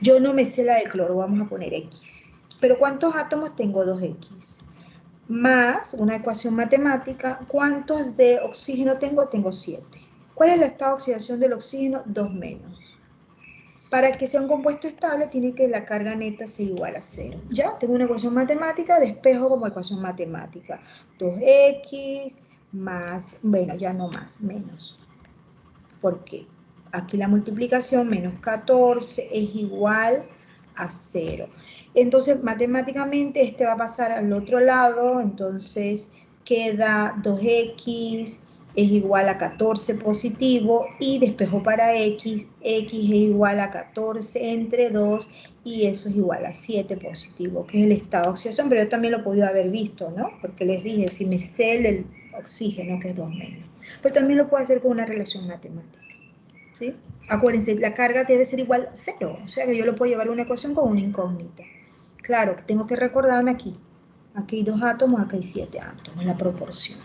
Yo no me sé la de cloro, vamos a poner X. Pero ¿cuántos átomos tengo? 2X. Más una ecuación matemática, ¿cuántos de oxígeno tengo? Tengo 7. ¿Cuál es el estado de oxidación del oxígeno? 2 menos. Para que sea un compuesto estable, tiene que la carga neta sea igual a 0. Ya, tengo una ecuación matemática, despejo como ecuación matemática. 2X más, bueno, ya no más, menos. ¿Por qué? Aquí la multiplicación, menos 14, es igual a 0. Entonces, matemáticamente, este va a pasar al otro lado, entonces queda 2X es igual a 14 positivo y despejo para X es igual a 14 entre 2 y eso es igual a 7 positivo, que es el estado de oxidación, pero yo también lo podía haber visto, ¿no? Porque les dije, si me sé el oxígeno, que es 2 menos. Pero también lo puedo hacer con una relación matemática, ¿sí? Acuérdense, la carga debe ser igual a 0, o sea que yo lo puedo llevar a una ecuación con una incógnita. Claro, que tengo que recordarme aquí. Aquí hay 2 átomos, acá hay 7 átomos, la proporción.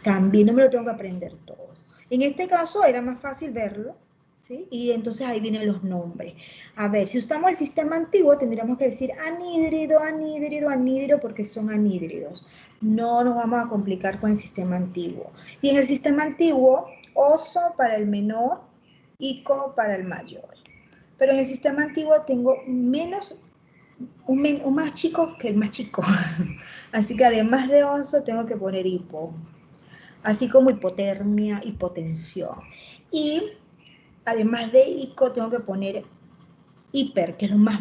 También no me lo tengo que aprender todo. En este caso era más fácil verlo, ¿sí? Y entonces ahí vienen los nombres. A ver, si usamos el sistema antiguo, tendríamos que decir anhídrido, anhídrido, anhídrido, porque son anhídridos. No nos vamos a complicar con el sistema antiguo. Y en el sistema antiguo, oso para el menor, ico para el mayor. Pero en el sistema antiguo tengo menos, un más chico que el más chico. Así que además de oso, tengo que poner hipo. Así como hipotermia, hipotensión. Y además de ico, tengo que poner hiper, que es lo más.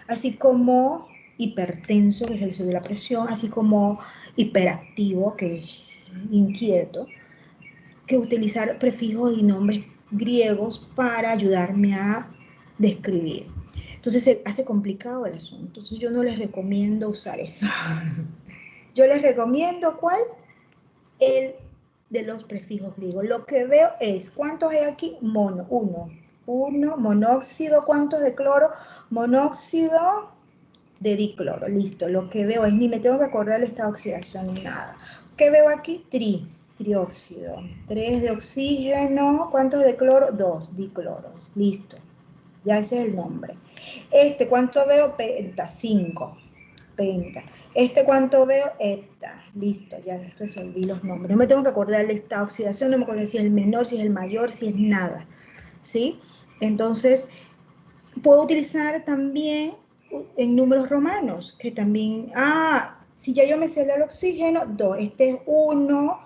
Así como hipertenso, que se le sube la presión, así como hiperactivo, que es inquieto, que utilizar prefijos y nombres griegos para ayudarme a describir. Entonces se hace complicado el asunto. Entonces yo no les recomiendo usar eso. Yo les recomiendo, ¿cuál? El de los prefijos griegos. Lo que veo es, ¿cuántos hay aquí? Mono, uno, monóxido, ¿cuántos de cloro? Monóxido de dicloro, listo. Lo que veo es, ni me tengo que acordar el estado de oxidación ni nada. ¿Qué veo aquí? Trióxido. 3 de oxígeno, ¿cuántos de cloro? 2, dicloro, listo. Ya ese es el nombre. ¿Cuánto veo? Penta, 5. Penta. ¿Cuánto veo? Hepta. Listo, ya resolví los nombres. No me tengo que acordar de esta oxidación, no me acuerdo si es el menor, si es el mayor, si es nada. ¿Sí? Entonces, puedo utilizar también en números romanos, que también, si ya yo me sé el oxígeno, 2. Este es 1,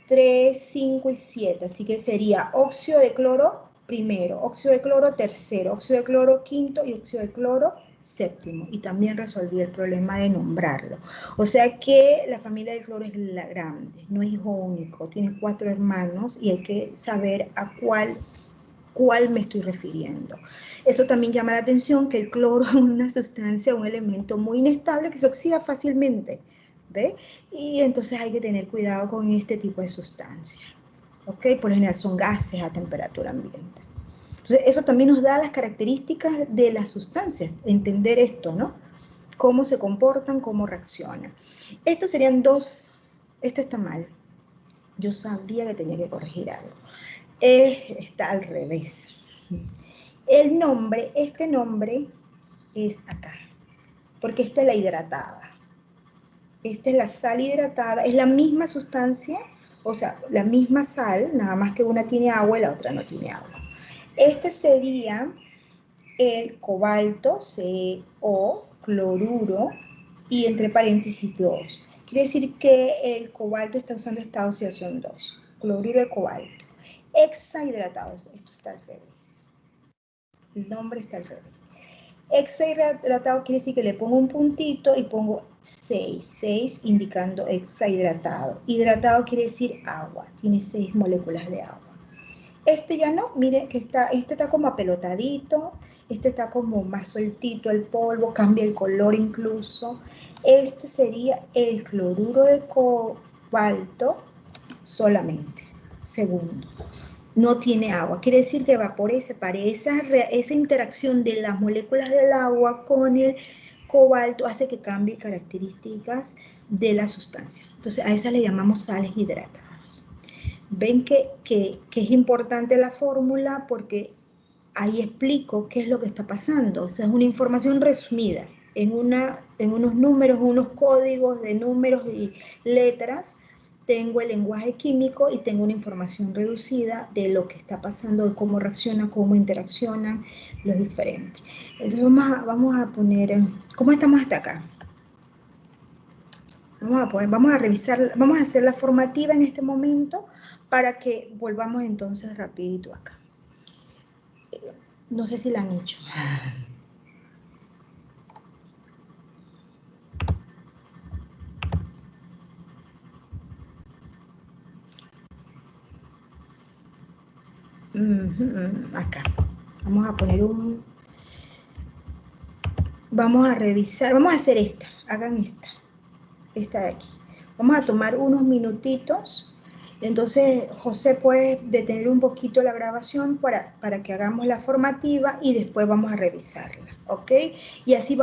3, 5 y 7. Así que sería óxido de cloro primero, óxido de cloro tercero, óxido de cloro quinto y óxido de cloro séptimo. Y también resolví el problema de nombrarlo. O sea que la familia del cloro es la grande, no es hijo único, tiene 4 hermanos y hay que saber a cuál me estoy refiriendo. Eso también llama la atención, que el cloro es una sustancia, un elemento muy inestable que se oxida fácilmente, ¿ve? Y entonces hay que tener cuidado con este tipo de sustancias, ¿ok? Por lo general son gases a temperatura ambiente. Entonces eso también nos da las características de las sustancias, entender esto, ¿no? Cómo se comportan, cómo reaccionan. Estos serían 2, este está mal. Yo sabría que tenía que corregir algo. Está al revés. El nombre, este nombre es acá, porque esta es la hidratada. Esta es la sal hidratada, es la misma sustancia, o sea, la misma sal, nada más que una tiene agua y la otra no tiene agua. Este sería el cobalto, CO, cloruro, y entre paréntesis 2. Quiere decir que el cobalto está usando esta oxidación 2, cloruro de cobalto. Hexahidratado, esto está al revés. El nombre está al revés. Hexahidratado quiere decir que le pongo un puntito y pongo 6 indicando hexahidratado. Hidratado quiere decir agua, tiene 6 moléculas de agua. Este ya no, mire que este está como apelotadito, este está como más sueltito el polvo, cambia el color incluso. Este sería el cloruro de cobalto solamente, segundo. No tiene agua, quiere decir que evapora y separa. Esa interacción de las moléculas del agua con el cobalto hace que cambie características de la sustancia. Entonces a esas le llamamos sales hidratadas. Ven que es importante la fórmula porque ahí explico qué es lo que está pasando. O sea, es una información resumida en unos números, unos códigos de números y letras. Tengo el lenguaje químico y tengo una información reducida de lo que está pasando, de cómo reacciona, cómo interaccionan los diferentes. Entonces vamos a poner, ¿cómo estamos hasta acá? Vamos a revisar, vamos a hacer la formativa en este momento para que volvamos entonces rapidito acá. No sé si la han hecho. Acá. Vamos a poner vamos a revisar, vamos a hacer esta, hagan esta de aquí. Vamos a tomar unos minutitos. Entonces, José, puede detener un poquito la grabación para que hagamos la formativa y después vamos a revisarla, ¿ok? Y así